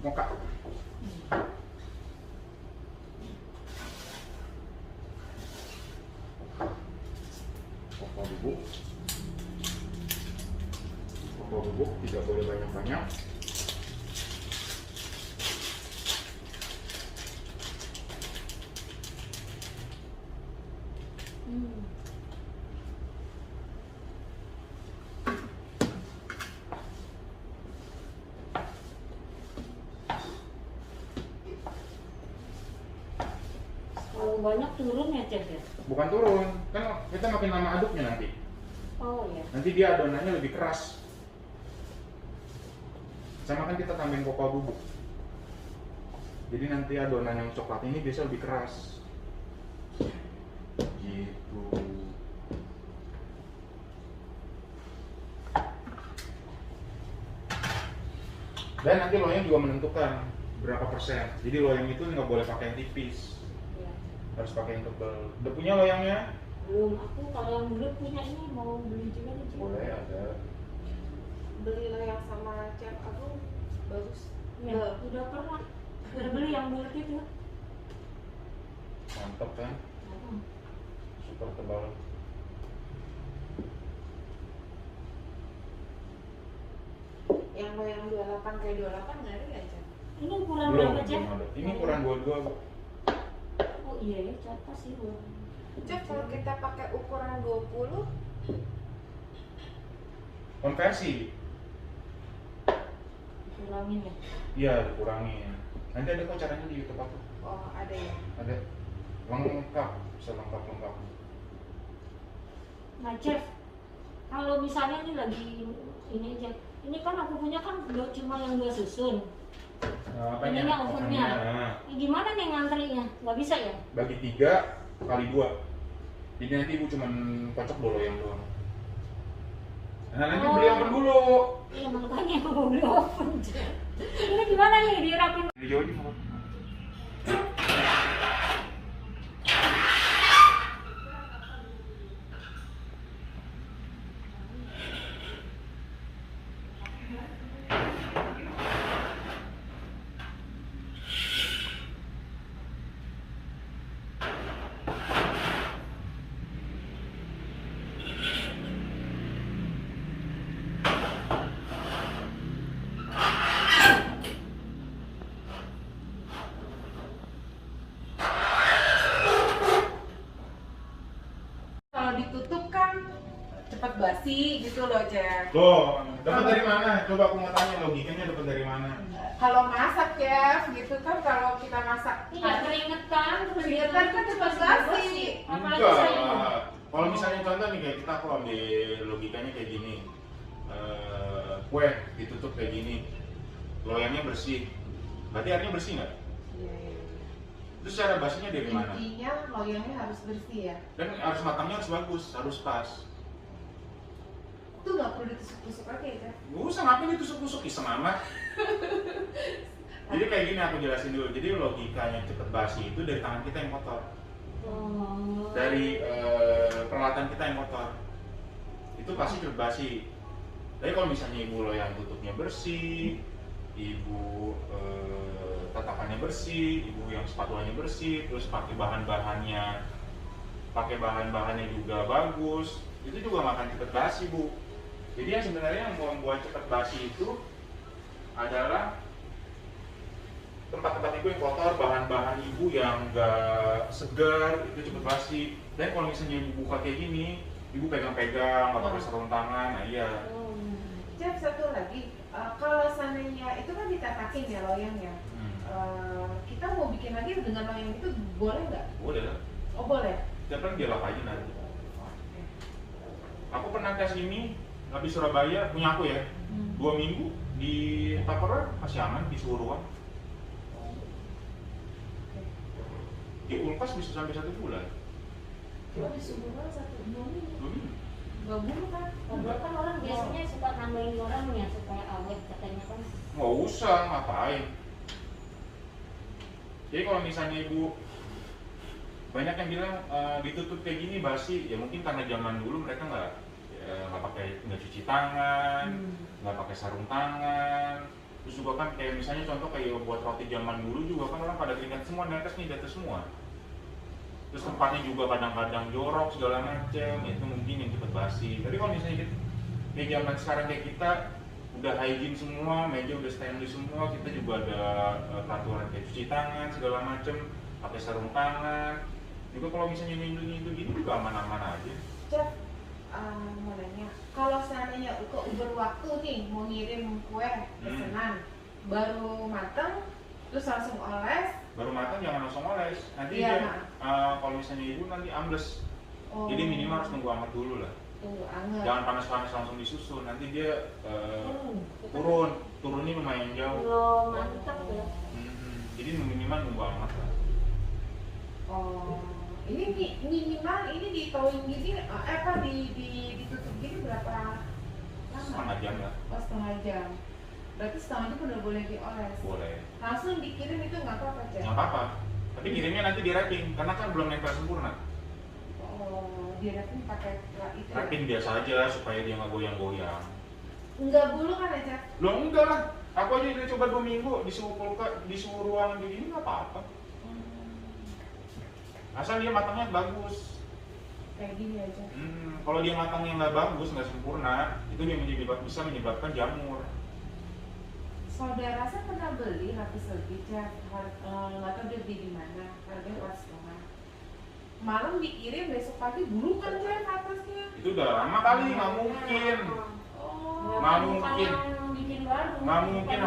Speaker 3: Moka. Koko bubuk. Koko bubuk tidak boleh banyak-banyak.
Speaker 2: Kalau banyak turun ya, Chef ya?
Speaker 3: Bukan turun, kan kita makin lama aduknya nanti.
Speaker 2: Oh iya.
Speaker 3: Nanti dia adonannya lebih keras. Sama kan kita tambahin koko bubuk. Jadi nanti adonan yang coklat ini bisa lebih keras. Gitu. Dan nanti loyang juga menentukan berapa persen. Jadi loyang itu nggak boleh pakai yang tipis,
Speaker 2: Iya.
Speaker 3: harus pakai yang tebal. Udah punya loyangnya?
Speaker 2: Belum, aku kalau yang belum punya ini mau beli juga nih, Chef.
Speaker 3: Boleh, ada.
Speaker 4: beli loyang sama Chef Agung bagus.
Speaker 2: Ya, udah pernah. Udah beli yang bulat itu.
Speaker 3: Mantap kan? Super tebal.
Speaker 4: Yang loyang 28 kayak 28 nggak ada ya Chef?
Speaker 2: Ini ukuran
Speaker 3: Belum,
Speaker 2: berapa, Cep?
Speaker 3: belum ada. Ini ukuran 22 Bu.
Speaker 2: Oh iya ya, apa sih Bu?
Speaker 4: Chef kalau kita pakai ukuran 20
Speaker 3: Konversi.
Speaker 2: Kurangin ya.
Speaker 3: Iya, dikurangin. Nanti ada kok caranya di YouTube aku.
Speaker 4: oh ada ya.
Speaker 3: Ada. Lengkap, selengkap-lengkap.
Speaker 2: Nah, Chef, kalau misalnya ini lagi ini aja. Ini kan aku punya kan cuma yang 2 susun. Ininya ovennya.
Speaker 3: Nah,
Speaker 2: Ini gimana nih ngantrinya? Nggak bisa ya?
Speaker 3: bagi 3 kali 2. Jadi nanti Ibu cuman kocok dulu yang doang. Nah, nanti beli oven dulu.
Speaker 2: Iya, makanya aku mau beli oven, Chef. Ini gimana nih dirapin?
Speaker 3: Di jauh di mana?
Speaker 4: Kalau ditutup kan cepat basi gitu loh Chef.
Speaker 3: Loh, dapat dari mana? Coba aku mau tanya logikanya dapat dari mana?
Speaker 4: Kalau masak Chef gitu kan, kalau kita masak
Speaker 2: Iya, keringetan, terus
Speaker 4: keringetan kan cepat basi.
Speaker 2: Apalagi saya.
Speaker 3: Enggak. Kalau misalnya contoh nih kayak kita, aku ambil logikanya kayak gini. Kue ditutup kayak gini, loyangnya bersih. Berarti airnya bersih nggak?
Speaker 4: Iya, iya.
Speaker 3: Terus cara basinya dari mana?
Speaker 4: Intinya loyangnya harus bersih ya.
Speaker 3: Dan harus matangnya harus bagus, harus pas.
Speaker 4: Itu nggak perlu ditusuk-tusuk aja ya Chef.
Speaker 3: Gak usah ngapain ditusuk-tusuk, iseng amat. Jadi kayak gini aku jelasin dulu. Jadi logikanya cepet basi itu dari tangan kita yang kotor,
Speaker 2: Oh.
Speaker 3: dari peralatan kita yang kotor. Itu pasti cepet basi. Tapi kalau misalnya ibu loyang tutupnya bersih, ibu tatakannya bersih, ibu yang spatulanya bersih, terus pakai bahan-bahannya juga bagus, itu juga nggak akan cepet basi Bu. Jadi yang sebenarnya yang membuat cepet basi itu adalah tempat-tempat ibu yang kotor, bahan-bahan ibu yang nggak segar, itu cepet basi. Dan kalau misalnya ibu buka kayak gini, ibu pegang-pegang, nggak pakai sarung tangan, nah iya.
Speaker 4: Chef, satu lagi, kalau seandainya itu kan ditatakin ya loyangnya, kita mau bikin lagi dengan loyang itu boleh nggak?
Speaker 3: Boleh lah.
Speaker 4: Oh boleh.
Speaker 3: Tiap kan dialog aja nanti. Aku pernah ke sini, habis Surabaya, punya aku ya, 2 minggu di Tupperware masih aman di suhu ruang. Di kulkas bisa sampai 1 bulan.
Speaker 4: Cuma disuruh 1-2 minggu.
Speaker 3: 2 minggu.
Speaker 4: Gak buruk kan?
Speaker 2: Kalau kan orang biasanya suka nambahin orangnya supaya awet katanya kan.
Speaker 3: Nggak usah, ngapain. Jadi kalau misalnya ibu, banyak yang bilang ditutup kayak gini basi, ya mungkin karena zaman dulu mereka nggak cuci tangan, nggak pakai sarung tangan. Terus juga kan kayak misalnya contoh kayak buat roti zaman dulu juga kan orang pada keringat semua, netes nih netes semua. Terus tempatnya juga kadang-kadang jorok segala macem, itu mungkin yang cepet basi. Tapi kalau misalnya kayak zaman sekarang kayak kita udah hygiene semua, meja udah stainless semua, kita juga ada peraturan kayak cuci tangan segala macem, pakai sarung tangan. Juga kalau misalnya nyindu gini juga aman-aman aja.
Speaker 4: Chef, mau nanya, kalau seandainya Uber waktu nih mau ngirim kue pesanan, baru mateng, terus langsung oles.
Speaker 3: Baru matang jangan langsung oles, nanti
Speaker 4: Iya,
Speaker 3: dia kalau misalnya ibu nanti ambles.
Speaker 4: Oh.
Speaker 3: Jadi minimal harus nunggu hangat dulu lah.
Speaker 4: Tunggu anget.
Speaker 3: Jangan panas-panas langsung disusun, nanti dia turunnya lumayan jauh.
Speaker 2: Belum mantap ya.
Speaker 3: Jadi minimal nunggu hangat lah.
Speaker 4: Oh, ini minimal ini ditowing gini, ditutup gini berapa lama?
Speaker 3: Setengah jam lah.
Speaker 4: Oh, setengah jam. Berarti setengah jam udah boleh dioles.
Speaker 3: Boleh.
Speaker 4: Langsung dikirim itu nggak apa-apa, Chef?
Speaker 3: Nggak apa-apa. Tapi kirimnya nanti di wrapping, karena kan belum nempel sempurna.
Speaker 4: Oh, di wrapping pakai itu.
Speaker 3: Wrapping biasa aja supaya dia nggak goyang-goyang.
Speaker 4: Enggak bulu kan ya, Cak?
Speaker 3: Lo enggak lah, aku aja udah coba 2 minggu di suhu ruangan begini nggak apa-apa. Asal dia matangnya bagus.
Speaker 4: Kayak gini aja.
Speaker 3: Kalau dia matangnya nggak bagus, nggak sempurna, itu dia bisa menyebabkan jamur.
Speaker 4: Saudara saya pernah beli lapis legit, Cak. Nggak tahu dia beli di mana. Harganya 4,5. Malam dikirim, besok pagi bulu kan, Cak, atasnya.
Speaker 3: Itu udah lama kali, nggak mungkin.
Speaker 4: Oh.
Speaker 3: Nggak mungkin.
Speaker 2: Bikin baru.
Speaker 3: Nggak mungkin,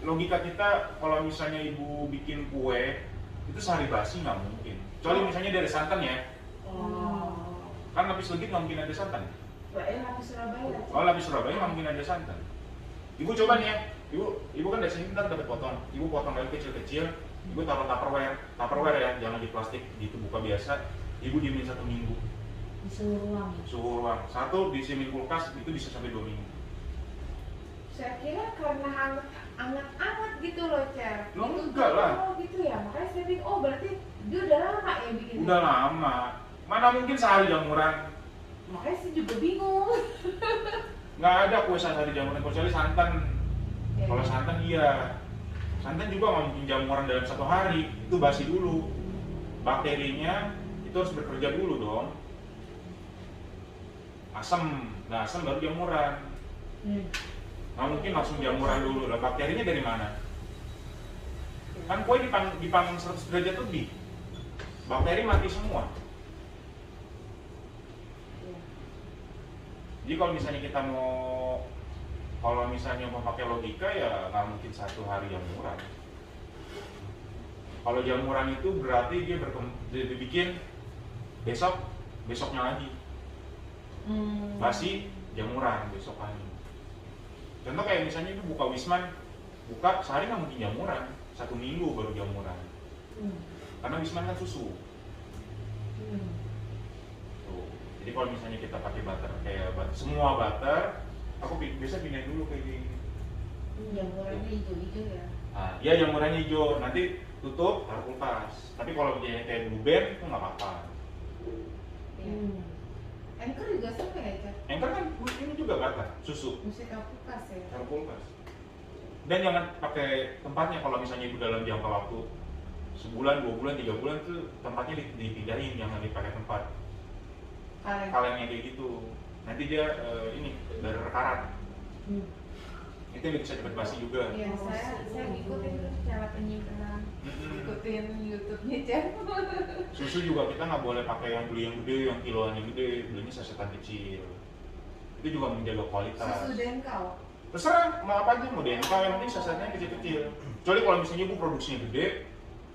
Speaker 3: logika kita kalau misalnya ibu bikin kue itu sehari basi nggak mungkin. Kecuali misalnya dari santan ya,
Speaker 2: Oh.
Speaker 3: kan lapis legit nggak mungkin ada santan.
Speaker 4: Lapis Surabaya.
Speaker 3: Kalau lapis Surabaya nggak mungkin ada santan. Ibu coba nih ya, ibu kan dari sini ntar dapat potong. Ibu potong lagi kecil-kecil, ibu taruh tupperware ya, jangan di plastik, gitu buka biasa. Ibu diemin 1 minggu.
Speaker 2: Di suhu ruang.
Speaker 3: Suhu ruang. 1 disimpan kulkas itu bisa sampai 2 minggu.
Speaker 4: Saya kira karena hangat gitu loh, Cak.
Speaker 3: Loh, enggak lah.
Speaker 4: Oh gitu ya, makanya saya pikir, oh berarti dia udah lama ya bikin.
Speaker 3: Udah lama. Mana mungkin sehari jamuran?
Speaker 4: Makanya saya juga bingung.
Speaker 3: Nggak ada kue sehari jamuran kecuali santan.
Speaker 4: Ya,
Speaker 3: Kalau
Speaker 4: ya.
Speaker 3: santan iya. Santan juga nggak mungkin jamuran dalam 1 hari. Itu basi dulu. Bakterinya itu harus bekerja dulu dong. Asam, nah asam baru jamuran. Nggak mungkin langsung jamuran dulu. Lah bakterinya dari mana? Kan kue dipanggang 100 derajat lebih. Bakteri mati semua.
Speaker 4: Ya.
Speaker 3: Jadi kalau misalnya mau pakai logika ya nggak mungkin 1 hari jamuran. Kalau jamuran itu berarti dia dibikin besoknya lagi. Basi jamuran besok lagi. Contoh kayak misalnya itu buka Wisman, buka sehari nggak mungkin jamuran, 1 minggu baru jamuran. Karena Wisman kan susu. Tuh. Jadi kalau misalnya kita pakai butter semua butter, aku biasa pindahin dulu kayak gini.
Speaker 4: Jamurannya hijau-hijau ya.
Speaker 3: Nah, ya jamurannya hijau, nanti tutup taruh kulkas. Tapi kalau kayak Blue Band itu nggak apa-apa.
Speaker 4: Ya. Anchor juga sama ya, Cak?
Speaker 3: Anchor kan ini juga butter, susu.
Speaker 4: Mesti tahu kulkas ya.
Speaker 3: Taruh kulkas. Dan jangan pakai tempatnya kalau misalnya ibu dalam jangka waktu sebulan, 2 bulan, 3 bulan tuh tempatnya dipindahin, jangan dipakai tempat kaleng yang kayak gitu. Nanti dia berkarat. Itu yang bisa cepat basi juga.
Speaker 4: Iya, saya ngikutin tuh cara penyimpanan. Ikutin YouTube-nya, Cak.
Speaker 3: Susu juga kita nggak boleh pakai yang beli yang gede, yang kiloan yang gede, belinya sasetan kecil. Itu juga menjaga kualitas.
Speaker 4: Susu Denkau.
Speaker 3: Terserah mau apa aja, mau DNK yang penting sasetnya kecil-kecil. Kecuali kalau misalnya ibu produksinya gede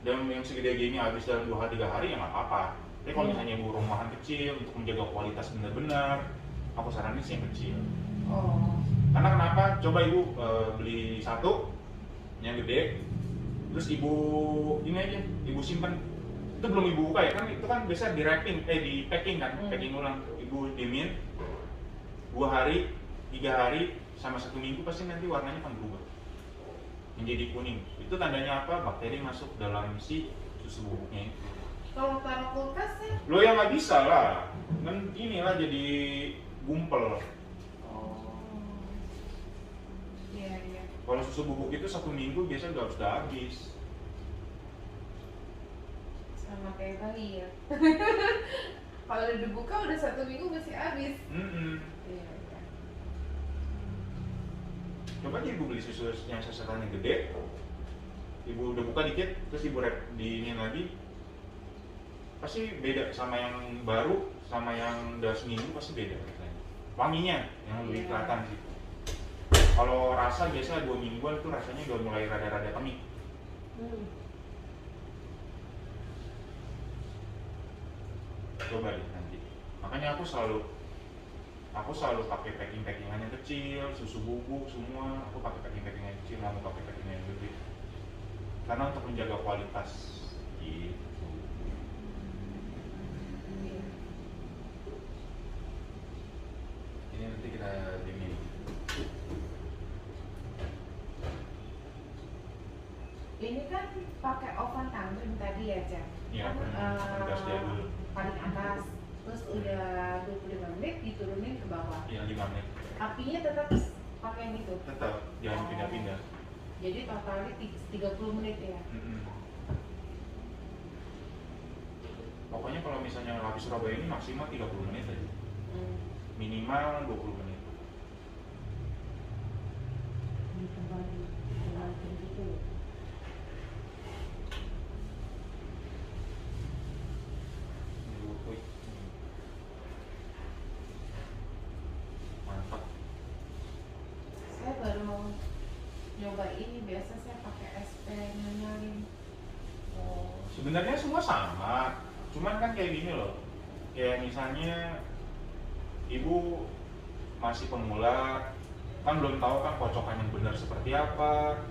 Speaker 3: dan yang segede gini habis dalam 2 hari 3 hari ya nggak apa-apa. Tapi kalau misalnya ibu rumahan kecil untuk menjaga kualitas benar-benar, aku saranin sih yang kecil.
Speaker 4: Oh.
Speaker 3: Karena kenapa? Coba ibu beli 1 yang gede, terus ibu ini aja, ibu simpen. Itu belum ibu buka ya kan? Itu kan biasa di packing kan, packing ulang. Ibu diemin 2 hari, 3 hari, sama 1 minggu pasti nanti warnanya akan berubah menjadi kuning. Itu tandanya apa? Bakteri masuk dalam si susu bubuknya itu.
Speaker 4: Kalau taruh kulkas ya?
Speaker 3: Lo yang nggak bisa lah, kan inilah jadi gumpel.
Speaker 4: Oh. Iya, iya.
Speaker 3: Kalau susu bubuk itu 1 minggu biasanya udah habis.
Speaker 4: Sama kayak bayi ya. Kalau udah dibuka udah 1 minggu masih habis. Iya, iya.
Speaker 3: Coba aja ibu beli susu yang sasetannya gede, ibu udah buka dikit, terus ibu diinin lagi, pasti beda sama yang baru, sama yang udah seminggu pasti beda rasanya. Wanginya yang lebih kelihatan sih. Kalau rasa biasa 2 mingguan itu rasanya udah mulai rada-rada kemik. Coba deh nanti. Makanya aku selalu pakai packingan yang kecil, susu bubuk semua aku pakai packingan yang kecil, nggak mau pakai packingan yang gede. Karena untuk menjaga kualitas gitu. Ini nanti kita diemin.
Speaker 4: Ini kan pakai oven tandem tadi ya, Cak?
Speaker 3: Iya, gas jadul.
Speaker 4: Paling atas. Terus udah 25 menit diturunin ke bawah.
Speaker 3: Yang 5 menit.
Speaker 4: Apinya tetap pakai yang itu.
Speaker 3: Tetap jangan pindah-pindah.
Speaker 4: Jadi totalnya 30 menit ya.
Speaker 3: Pokoknya kalau misalnya lapis Surabaya ini maksimal 30 menit aja. Minimal 20 menit.
Speaker 2: gitu.
Speaker 3: Mantap.
Speaker 4: Saya baru nyoba ini, biasa saya pakai SP nyalin.
Speaker 3: Oh, sebenarnya semua sama. Cuman kan kayak gini loh. Kayak misalnya ibu masih pemula, kan belum tahu kan kocokan yang benar seperti apa,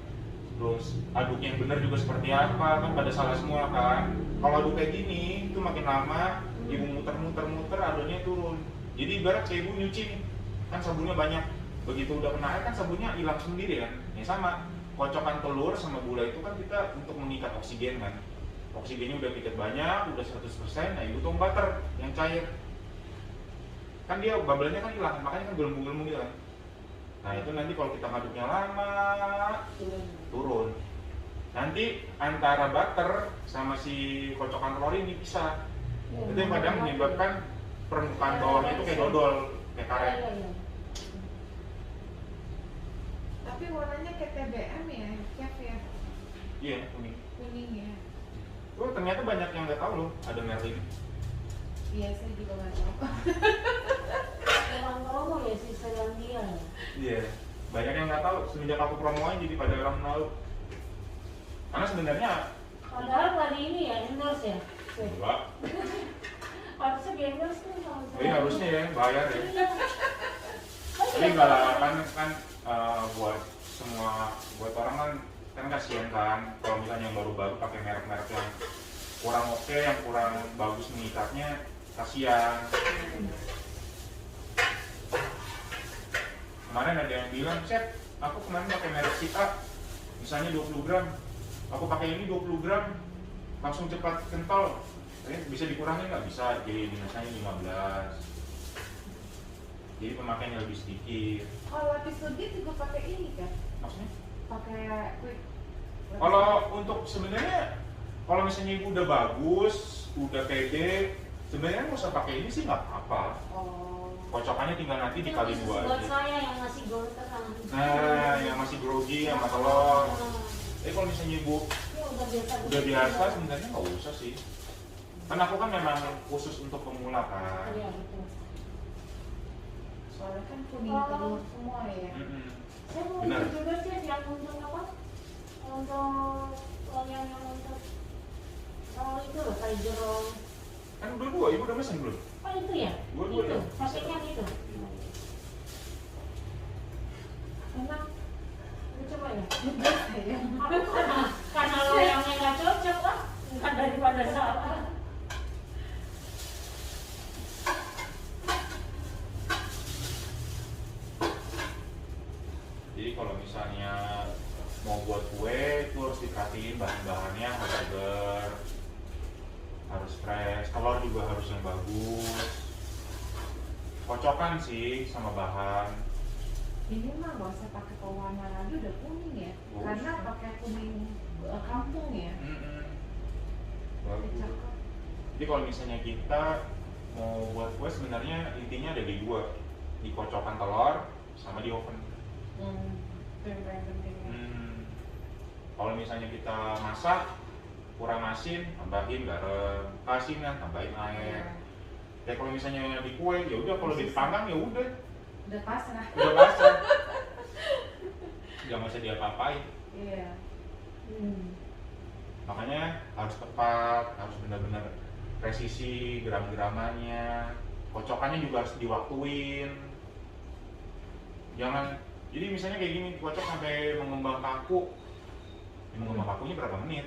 Speaker 3: terus aduknya yang benar juga seperti apa, kan pada salah semua kan. Kalau aduk kayak gini itu makin lama ibu muter adonnya turun. Jadi ibarat kayak ibu nyuci nih, kan sabunnya banyak, begitu udah kena air kan sabunnya hilang sendiri kan. Ya sama, kocokan telur sama gula itu kan kita untuk mengikat oksigen kan. Oksigennya udah piket banyak, udah 100%, nah ibu tuang butter yang cair kan dia bubblernya kan hilang, makanya kan gelembung-gelembung gitu kan. Nah itu nanti kalau kita ngaduknya lama turun. Nanti antara butter sama si kocokan telur ini bisa. Itu yang kadang menyebabkan permukaan bawahnya itu kayak dodol, kayak karet.
Speaker 4: Tapi warnanya kayak TBM ya, Chef ya,
Speaker 3: Iya, kuning.
Speaker 4: kuning ya.
Speaker 3: Oh ternyata banyak yang nggak tahu loh ada merek ini.
Speaker 4: Iya, saya juga nggak tahu.
Speaker 2: Orang ngomong ya si Selandia.
Speaker 3: Iya, banyak yang nggak tahu semenjak aku promoin jadi pada orang tahu. Karena sebenarnya
Speaker 2: Padahal tadi ini ya endorse ya.
Speaker 3: enggak.
Speaker 2: Harusnya di endorse tuh sama
Speaker 3: Jadi harusnya ya bayar ya.
Speaker 2: Iya.
Speaker 3: Tapi enggak lah kan buat semua buat orang kan kasihan kan kalau misalnya yang baru-baru pakai merek-merek yang kurang oke, yang kurang bagus mengikatnya, kasihan. Kemarin ada yang bilang, Chef, aku kemarin pakai merek Sita, misalnya 20 gram, aku pakai ini 20 gram, langsung cepat kental. Bisa dikurangin nggak? Bisa, jadi misalnya 15. Jadi pemakaiannya lebih sedikit.
Speaker 4: Kalau lapis legit juga pakai ini kan?
Speaker 3: Maksudnya?
Speaker 4: Pakai quick.
Speaker 3: Kalau untuk sebenarnya kalau misalnya ibu udah bagus, udah pede, sebenarnya nggak usah pakai ini sih nggak apa-apa.
Speaker 4: Oh.
Speaker 3: Kocokannya tinggal nanti dikali
Speaker 2: Itu
Speaker 3: 2
Speaker 2: buat
Speaker 3: aja.
Speaker 2: saya yang masih gonteran.
Speaker 3: Nah, yang masih grogi sama telur. Tapi kalau misalnya ibu
Speaker 2: Ya
Speaker 3: udah biasa, sebenarnya nggak usah sih. Kan aku kan memang khusus untuk pemula kan.
Speaker 2: Iya betul.
Speaker 4: Soalnya kan kuning telur semua ya.
Speaker 2: Saya mau
Speaker 3: Benar.
Speaker 2: ikut juga sih yang untuk apa? Untuk yang untuk itu loh kayak jerong.
Speaker 3: Kan udah 2, ibu udah mesen belum?
Speaker 2: Oh itu ya?
Speaker 3: Dua-dua
Speaker 2: Itu,
Speaker 3: ya?
Speaker 2: paketnya itu. Enak. Lu coba ya?
Speaker 4: Enggak saya.
Speaker 2: Aku karena loyangnya nggak cocok lah, bukan daripada salah.
Speaker 3: Jadi kalau misalnya mau buat kue itu harus diperhatiin bahan-bahannya harus segar, harus fresh, telur juga harus yang bagus. Kocokan sih sama bahan.
Speaker 4: Ini mah nggak usah pakai pewarna lagi, udah kuning ya.
Speaker 3: Oh,
Speaker 4: Karena
Speaker 3: usah.
Speaker 4: pakai kuning kampung ya.
Speaker 3: Bagus.
Speaker 4: Cakep.
Speaker 3: Jadi kalau misalnya kita mau buat kue sebenarnya intinya ada di 2, di kocokan telur sama di oven.
Speaker 4: Itu yang paling penting ya.
Speaker 3: Kalau misalnya kita masak kurang asin, tambahin garam, asinnya tambahin air. Ya kalau misalnya di kue ya udah, kalau dipanggang ya udah
Speaker 4: Udah pasrah.
Speaker 3: pasrah. Nggak usah diapa-apain.
Speaker 4: Iya.
Speaker 3: Makanya harus tepat, harus benar-benar presisi gram-gramannya. Kocokannya juga harus diwaktuin. Jangan, jadi misalnya kayak gini, kocok sampai mengembang kaku. Ya, mengembang kakunya berapa menit?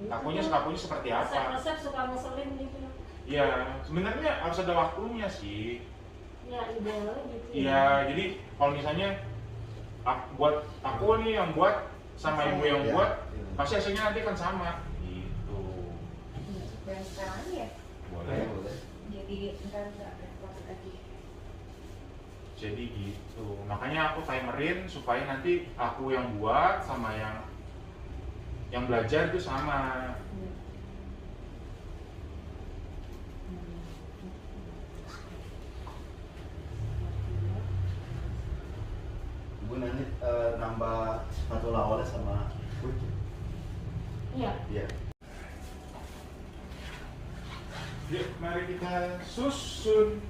Speaker 3: Kakunya seperti apa?
Speaker 2: Resep-resep suka ngeselin gitu.
Speaker 3: Iya, sebenarnya harus ada waktunya sih.
Speaker 2: Ya idealnya gitu.
Speaker 3: Iya, jadi kalau misalnya buat aku nih yang buat sama ibu yang
Speaker 1: Iya,
Speaker 3: buat,
Speaker 1: iya.
Speaker 3: pasti hasilnya nanti kan sama. Gitu.
Speaker 4: Dan sekarang ya.
Speaker 3: Boleh.
Speaker 1: Boleh.
Speaker 4: Jadi ntar nggak repot lagi.
Speaker 3: Jadi gitu. Makanya aku timerin supaya nanti aku yang buat sama yang belajar itu sama.
Speaker 1: Ibu nanti nambah spatula oles sama kucing.
Speaker 2: Iya.
Speaker 1: Iya.
Speaker 3: Yuk, mari kita susun.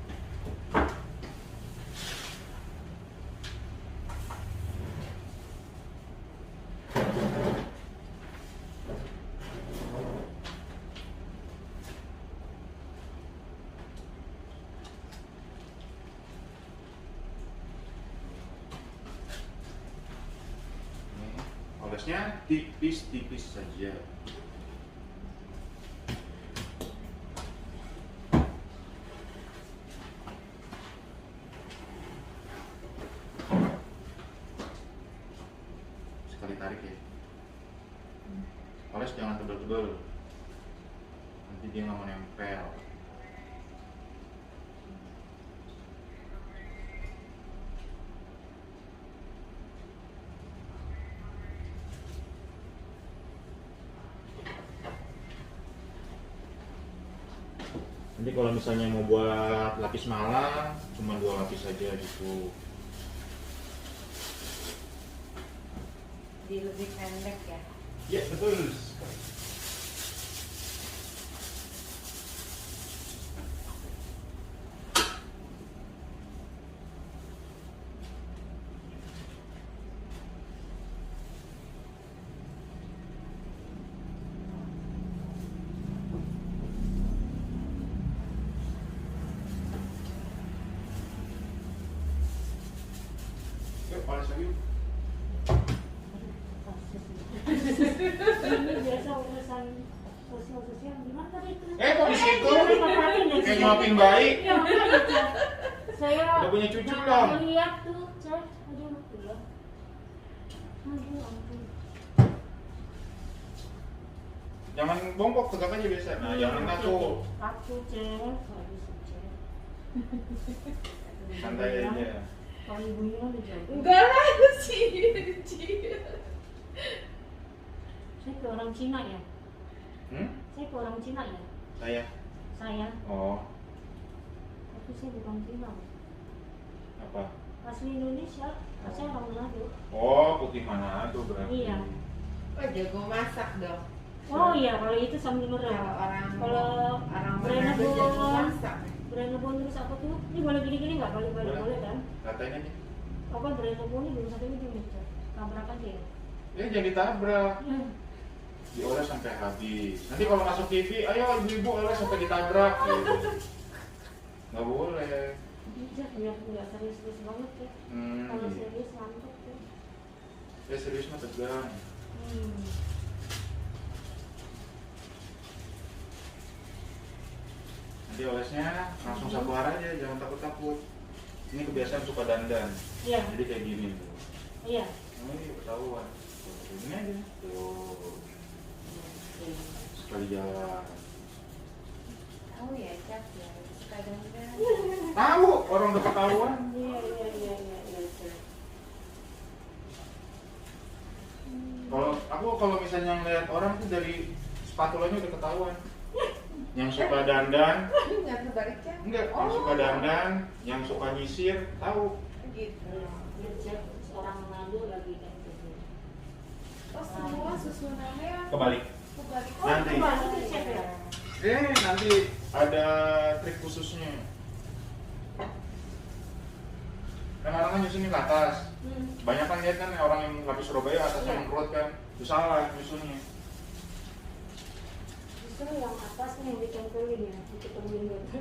Speaker 3: Olesnya tipis-tipis saja. Sekali tarik ya. Oles jangan tebal-tebal. Nanti dia nggak mau nempel. Nanti kalau misalnya mau buat lapis malam, cuma 2 lapis saja gitu.
Speaker 4: Jadi lebih pendek ya.
Speaker 3: Ya betul. Yuk, oles lagi.
Speaker 2: Ini biasa urusan sosial gimana tadi itu?
Speaker 3: Kok di situ?
Speaker 2: Kayak
Speaker 3: Kayak nyuapin bayi.
Speaker 2: Ya, makanya, Cek. Saya
Speaker 3: Udah punya cucu
Speaker 2: nggak
Speaker 3: belum?
Speaker 2: Lihat tuh, Cek. Aduh, ya. Aduh, ampun.
Speaker 3: Jangan bongkok, tegak aja biasa. Nah, jangan kaku.
Speaker 2: Kaku, Cek. Nggak bisa, Cek.
Speaker 3: Santai aja.
Speaker 2: Kalau ibunya udah jago.
Speaker 4: Enggak lah sih.
Speaker 2: Saya ke orang Cina ya. Saya ke orang Cina ya. Saya.
Speaker 3: Oh,
Speaker 2: Tapi saya bukan Cina.
Speaker 3: apa?
Speaker 2: Asli Indonesia. Saya orang Manado.
Speaker 3: Oh, putih mana tuh berarti?
Speaker 2: Iya.
Speaker 4: Oh, jago masak dong.
Speaker 2: Oh iya, kalau itu sambil merem. Kalau
Speaker 4: orang
Speaker 2: Brand
Speaker 4: Manado jago
Speaker 2: Nebon,
Speaker 4: masak.
Speaker 2: Brand Nebon terus apa tuh? Ini boleh gini-gini nggak? Boleh kan?
Speaker 3: Katain aja.
Speaker 2: Apa Brand Nebon ini belum sampai ujung nih, tabrakan dia.
Speaker 3: Ya jangan ditabrak. Dioles sampai habis. Nanti kalau masuk TV, ayo ibu-ibu oles sampai ditabrak. Gitu. Nggak boleh.
Speaker 2: Iya, nggak serius-serius banget ya. Kalau
Speaker 3: Iya.
Speaker 2: serius mantap tuh.
Speaker 3: Ya serius mah tegang. Nanti olesnya langsung satu arah aja, jangan takut-takut. Ini kebiasaan suka dandan.
Speaker 2: Iya.
Speaker 3: Jadi kayak gini tuh.
Speaker 2: Iya.
Speaker 3: Oh iya ketahuan. Tuh, ini aja. Tuh. Sekali jalan.
Speaker 4: Tahu ya, Cap ya. Kadang-kadang.
Speaker 3: Tahu orang udah ketahuan.
Speaker 2: Iya.
Speaker 3: Kalau misalnya ngeliat orang tuh dari spatulanya udah ketahuan. Yang suka dandan,
Speaker 4: Nggak terbalik, Cap?
Speaker 3: enggak, yang suka dandan, yang suka nyisir, tahu.
Speaker 4: Gitu.
Speaker 2: Dia orang Manado lagi kayak gitu.
Speaker 4: Oh, semua susunannya
Speaker 3: Kebalik.
Speaker 4: kebalik.
Speaker 3: Nanti.
Speaker 2: Kebalik tuh, Cep, ya?
Speaker 3: Nanti ada trik khususnya. Kan orang kan nyusunnya ke atas. Banyak kan lihat kan orang yang lapis Surabaya atasnya
Speaker 2: Iya.
Speaker 3: mengkerut kan. Itu salah nyusunnya.
Speaker 2: Justru yang atasnya yang ditempelin ya, diketemuin gitu.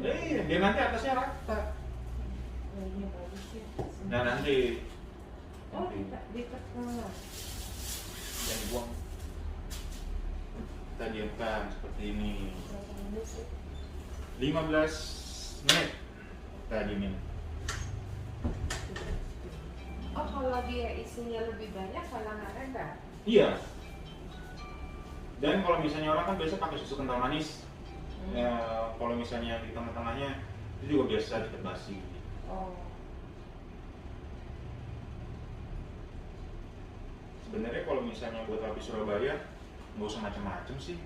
Speaker 3: Dia nanti atasnya rata.
Speaker 2: Oh, ini bagus ya.
Speaker 3: Nah nanti
Speaker 4: Oh, ditekan.
Speaker 3: yang dibuang. Kita diamkan seperti ini.
Speaker 2: Berapa menit sih?
Speaker 3: 15 menit. Kita diemin.
Speaker 4: Oh, kalau dia isinya lebih banyak, kalau nggak rendah.
Speaker 3: Iya. Dan kalau misalnya orang kan biasa pakai susu kental manis. kalau misalnya di tengah-tengahnya itu juga biasa deket basi.
Speaker 4: Oh.
Speaker 3: Sebenarnya kalau misalnya buat lapis Surabaya nggak usah macam-macam sih.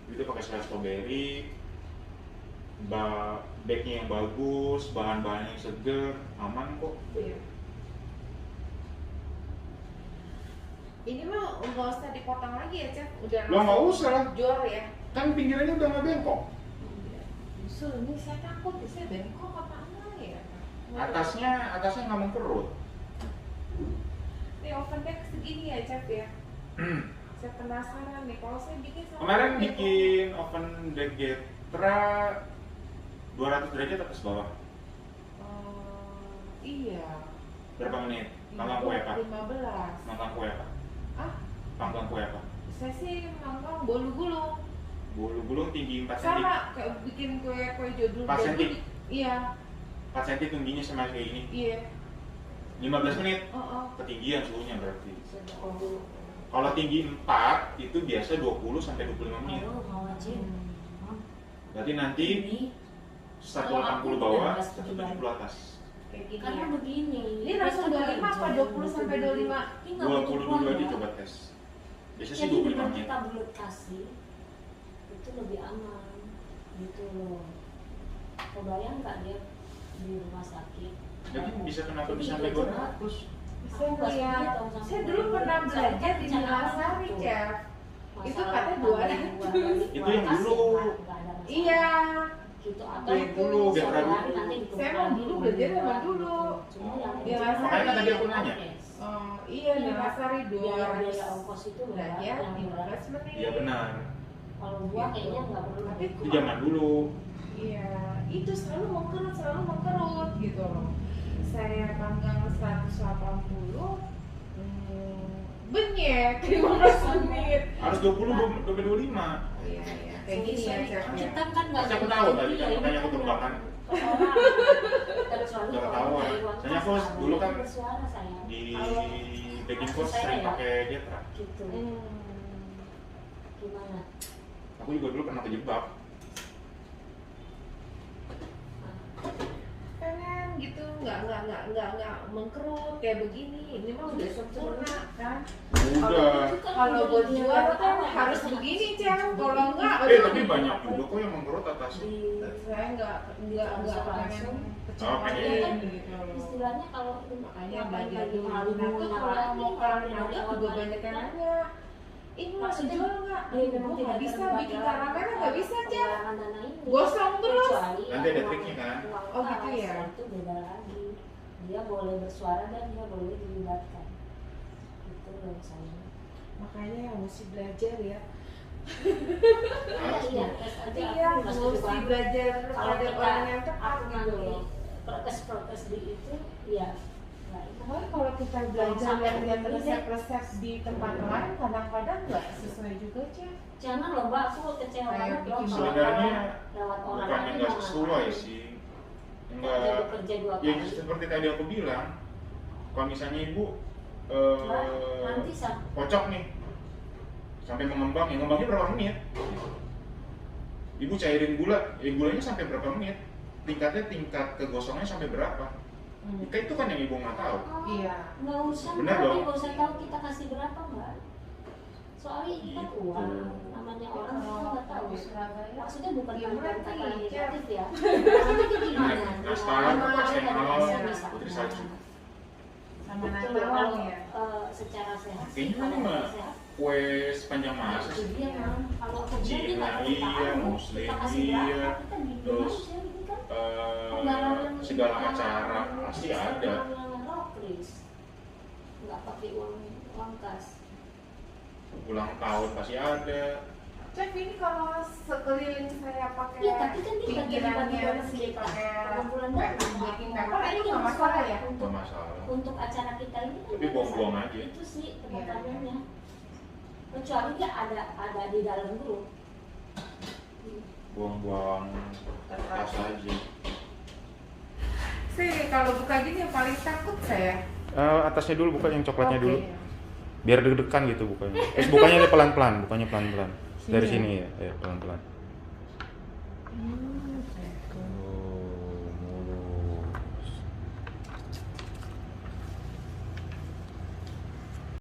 Speaker 3: Itu pakai selai strawberry, bagnya yang bagus, bahan-bahan yang seger, aman kok.
Speaker 4: Iya. Ini mah nggak usah dipotong lagi ya, Chef. Udah
Speaker 3: Lo nggak usah lah,
Speaker 4: jor ya.
Speaker 3: kan pinggirannya udah nggak bengkok.
Speaker 4: Justru ini saya takut, saya bengkok apa enggak ya?
Speaker 3: Atasnya nggak mengkerut.
Speaker 4: Ini oven deck segini ya, Chef ya. Saya penasaran nih, kalau saya bikin sama
Speaker 3: Kemarin
Speaker 4: bengkok.
Speaker 3: bikin oven Degetra 200 derajat atas bawah.
Speaker 4: Iya.
Speaker 3: Berapa menit? Manggang kue apa?
Speaker 4: 15.
Speaker 3: Manggang kue apa?
Speaker 4: Ah,
Speaker 3: Panggang kue apa?
Speaker 4: saya sih manggang bolu gulung.
Speaker 3: Bolu gulung tinggi 4 cm.
Speaker 4: Sama kayak bikin kue jadul.
Speaker 3: 4 cm.
Speaker 4: Iya,
Speaker 3: 4 cm tingginya sama kayak ini.
Speaker 4: iya.
Speaker 3: 15 menit.
Speaker 4: Oh.
Speaker 3: Ketinggian suhunya berarti.
Speaker 2: Oh,
Speaker 3: Kalau tinggi 4 itu biasa 20 sampai 25 menit.
Speaker 2: mau aja.
Speaker 3: Berarti nanti
Speaker 2: Ini
Speaker 3: 180 bawah, 170 atas.
Speaker 4: Kayak gini
Speaker 2: karena
Speaker 4: ya.
Speaker 2: begini.
Speaker 4: Ini langsung 25 apa 20 sampai 25?
Speaker 3: 20 dulu aja coba tes. Biasanya sih
Speaker 2: Jadi
Speaker 3: 25
Speaker 2: dengan
Speaker 3: menit.
Speaker 2: kita belut kasih itu lebih aman gitu loh. Kebayang nggak dia di rumah sakit?
Speaker 3: Jadi bisa kenapa
Speaker 2: Jadi
Speaker 3: bisa sampai
Speaker 2: itu
Speaker 3: 200?
Speaker 4: Saya ngeliat, saya dulu pernah belajar di Nilasari, Chef. Itu katanya 200.
Speaker 3: Itu yang dulu.
Speaker 4: Iya.
Speaker 2: Gitu
Speaker 3: Itu yang dulu, biar ragu.
Speaker 4: Saya emang dulu belajar emang dulu. Dia
Speaker 2: Makanya
Speaker 3: Makanya tadi aku nanya.
Speaker 4: Oh, iya, Nilasari
Speaker 2: biaya
Speaker 4: 200
Speaker 2: ongkos itu
Speaker 4: belajar
Speaker 2: yang
Speaker 4: 15 menit.
Speaker 3: Iya benar.
Speaker 2: Kalau gua kayaknya nggak perlu.
Speaker 4: Tapi
Speaker 3: Itu zaman dulu.
Speaker 4: Iya, itu selalu mengkerut gitu loh. Saya panggang 180, benyek 15 menit.
Speaker 3: Harus 20 sampai 25.
Speaker 4: Iya, iya. Kayak gini ya, Chef ya.
Speaker 2: Kita kan nggak.
Speaker 3: Pasti aku tahu tadi kan makanya aku terbakar. Udah ketahuan. Soalnya aku dulu kan
Speaker 2: bersuara saya.
Speaker 3: Di baking course sering pakai Getra.
Speaker 2: Gitu. Gimana?
Speaker 3: Aku juga dulu pernah kejebak.
Speaker 4: Pengen gitu, nggak mengkerut kayak begini. Ini mah udah sempurna kan.
Speaker 3: Udah.
Speaker 4: Kalau buat jual kan harus begini, Chef. Kalau enggak,
Speaker 3: Tapi banyak juga kok yang mengkerut atasnya.
Speaker 4: saya nggak pengen
Speaker 3: pengen.
Speaker 4: gitu loh.
Speaker 2: Istilahnya kalau
Speaker 4: Makanya
Speaker 2: ngapain
Speaker 4: belajar
Speaker 2: lagi
Speaker 4: dulu.
Speaker 2: malu
Speaker 4: Nah, tuh kalau mau karamel juga banyak yang
Speaker 2: kan.
Speaker 4: nanya. Ini mau
Speaker 2: Maksudnya,
Speaker 4: jual nggak?
Speaker 2: dia memang
Speaker 4: Gua
Speaker 2: tidak
Speaker 4: nggak bisa
Speaker 2: terlibat
Speaker 4: bikin
Speaker 2: dalam
Speaker 4: karamel nggak bisa, Chef.
Speaker 2: pengelolaan dana ini.
Speaker 4: Gosong terus.
Speaker 2: Kecuali
Speaker 3: Nanti ada
Speaker 2: uang-
Speaker 3: triknya kan?
Speaker 2: uang
Speaker 4: Oh, gitu
Speaker 2: kas,
Speaker 4: ya?
Speaker 2: Itu beda lagi. Dia boleh bersuara dan dia boleh dilibatkan. Itu loh saya.
Speaker 4: Makanya mesti belajar ya.
Speaker 2: Iya, tes aja.
Speaker 4: Iya,
Speaker 2: Aku masih
Speaker 4: mesti
Speaker 2: juga-
Speaker 4: belajar
Speaker 2: kalau
Speaker 4: pada
Speaker 2: kita
Speaker 4: orang yang tepat
Speaker 2: aku
Speaker 4: gitu
Speaker 2: nanti
Speaker 4: loh.
Speaker 2: protes di itu, ya. Nah, itu
Speaker 4: Pokoknya kalau kita belajar
Speaker 2: sampai
Speaker 4: lihat
Speaker 2: begini,
Speaker 4: resep-resep di tempat lain, kadang-kadang nggak sesuai juga, Chef.
Speaker 2: jangan loh mbak, aku kecewa
Speaker 4: Kayak
Speaker 2: banget loh
Speaker 4: bikin
Speaker 2: kalau
Speaker 3: Sebenarnya
Speaker 2: lewat orang
Speaker 3: bukannya
Speaker 2: lain
Speaker 3: nggak
Speaker 2: mau
Speaker 3: sesuai
Speaker 2: ngapain.
Speaker 3: sih.
Speaker 2: Jadi
Speaker 3: Enggak.
Speaker 2: kerja 2
Speaker 3: Ya
Speaker 2: kali.
Speaker 3: seperti tadi aku bilang, kalau misalnya ibu
Speaker 2: Mbak, nanti
Speaker 3: kocok nih sampai mengembang, ya ngembangnya berapa menit? Ibu cairin gula, ya gulanya sampai berapa menit? Tingkat kegosongannya sampai berapa? Itu kan yang ibu nggak tahu.
Speaker 2: Oh,
Speaker 4: Iya.
Speaker 2: nggak usah
Speaker 3: Bener
Speaker 2: mbak,
Speaker 3: dong.
Speaker 2: nggak usah tahu kita kasih berapa mbak. Soalnya ini kan
Speaker 3: Gitu.
Speaker 2: uang, namanya orang kita nggak tahu. Maksudnya bukan
Speaker 4: Iya,
Speaker 2: bukan kata
Speaker 4: berarti,
Speaker 2: negatif ya. Maksudnya gimana?
Speaker 3: Nastar,
Speaker 2: Gimana?
Speaker 3: Channel, Putri Salju.
Speaker 4: Sama
Speaker 2: Betul,
Speaker 4: nasi
Speaker 2: kalau
Speaker 4: ya.
Speaker 2: secara sehat sih,
Speaker 3: Kayaknya
Speaker 2: kalau
Speaker 3: mah
Speaker 2: sehat.
Speaker 3: kue sepanjang
Speaker 2: Nah,
Speaker 3: masa
Speaker 2: itu
Speaker 3: sih.
Speaker 2: dia kan. Kalau aku bilang dia
Speaker 3: Cina
Speaker 2: nggak perlu
Speaker 3: iya,
Speaker 2: tahu.
Speaker 3: Muslim
Speaker 2: Kita kasih
Speaker 3: iya,
Speaker 2: berapa, kita gimana
Speaker 3: terus
Speaker 2: sih ini kan?
Speaker 3: segala acara pasti ada.
Speaker 2: Nggak pakai uang kas.
Speaker 3: Ulang tahun pasti ada.
Speaker 4: Chef, ini kalau sekeliling saya pakai
Speaker 2: Iya, tapi kan dia
Speaker 4: pinggirannya
Speaker 2: bagi-bagi
Speaker 4: sih
Speaker 2: kita.
Speaker 4: pakai
Speaker 2: Kalau bulan
Speaker 4: kayak
Speaker 2: depan,
Speaker 4: baking
Speaker 2: aku-
Speaker 4: paper
Speaker 2: ini
Speaker 4: itu
Speaker 2: kan
Speaker 4: nggak masalah ya?
Speaker 3: Nggak
Speaker 2: Untuk,
Speaker 3: masalah.
Speaker 2: untuk acara kita ini kan
Speaker 3: Tapi
Speaker 2: dia
Speaker 3: buang-buang
Speaker 2: bisa.
Speaker 3: aja.
Speaker 2: Itu sih pertanyaannya. Kecuali dia ada di dalam grup.
Speaker 3: Buang-buang tas aja.
Speaker 4: Sih, kalau buka gini yang paling takut saya.
Speaker 3: Atasnya dulu buka yang coklatnya
Speaker 4: Oke.
Speaker 3: dulu. Biar deg-degan gitu bukanya. Bukanya pelan-pelan, bukanya pelan-pelan. Dari
Speaker 4: Sini
Speaker 3: sini ya, pelan-pelan.
Speaker 2: Hmm.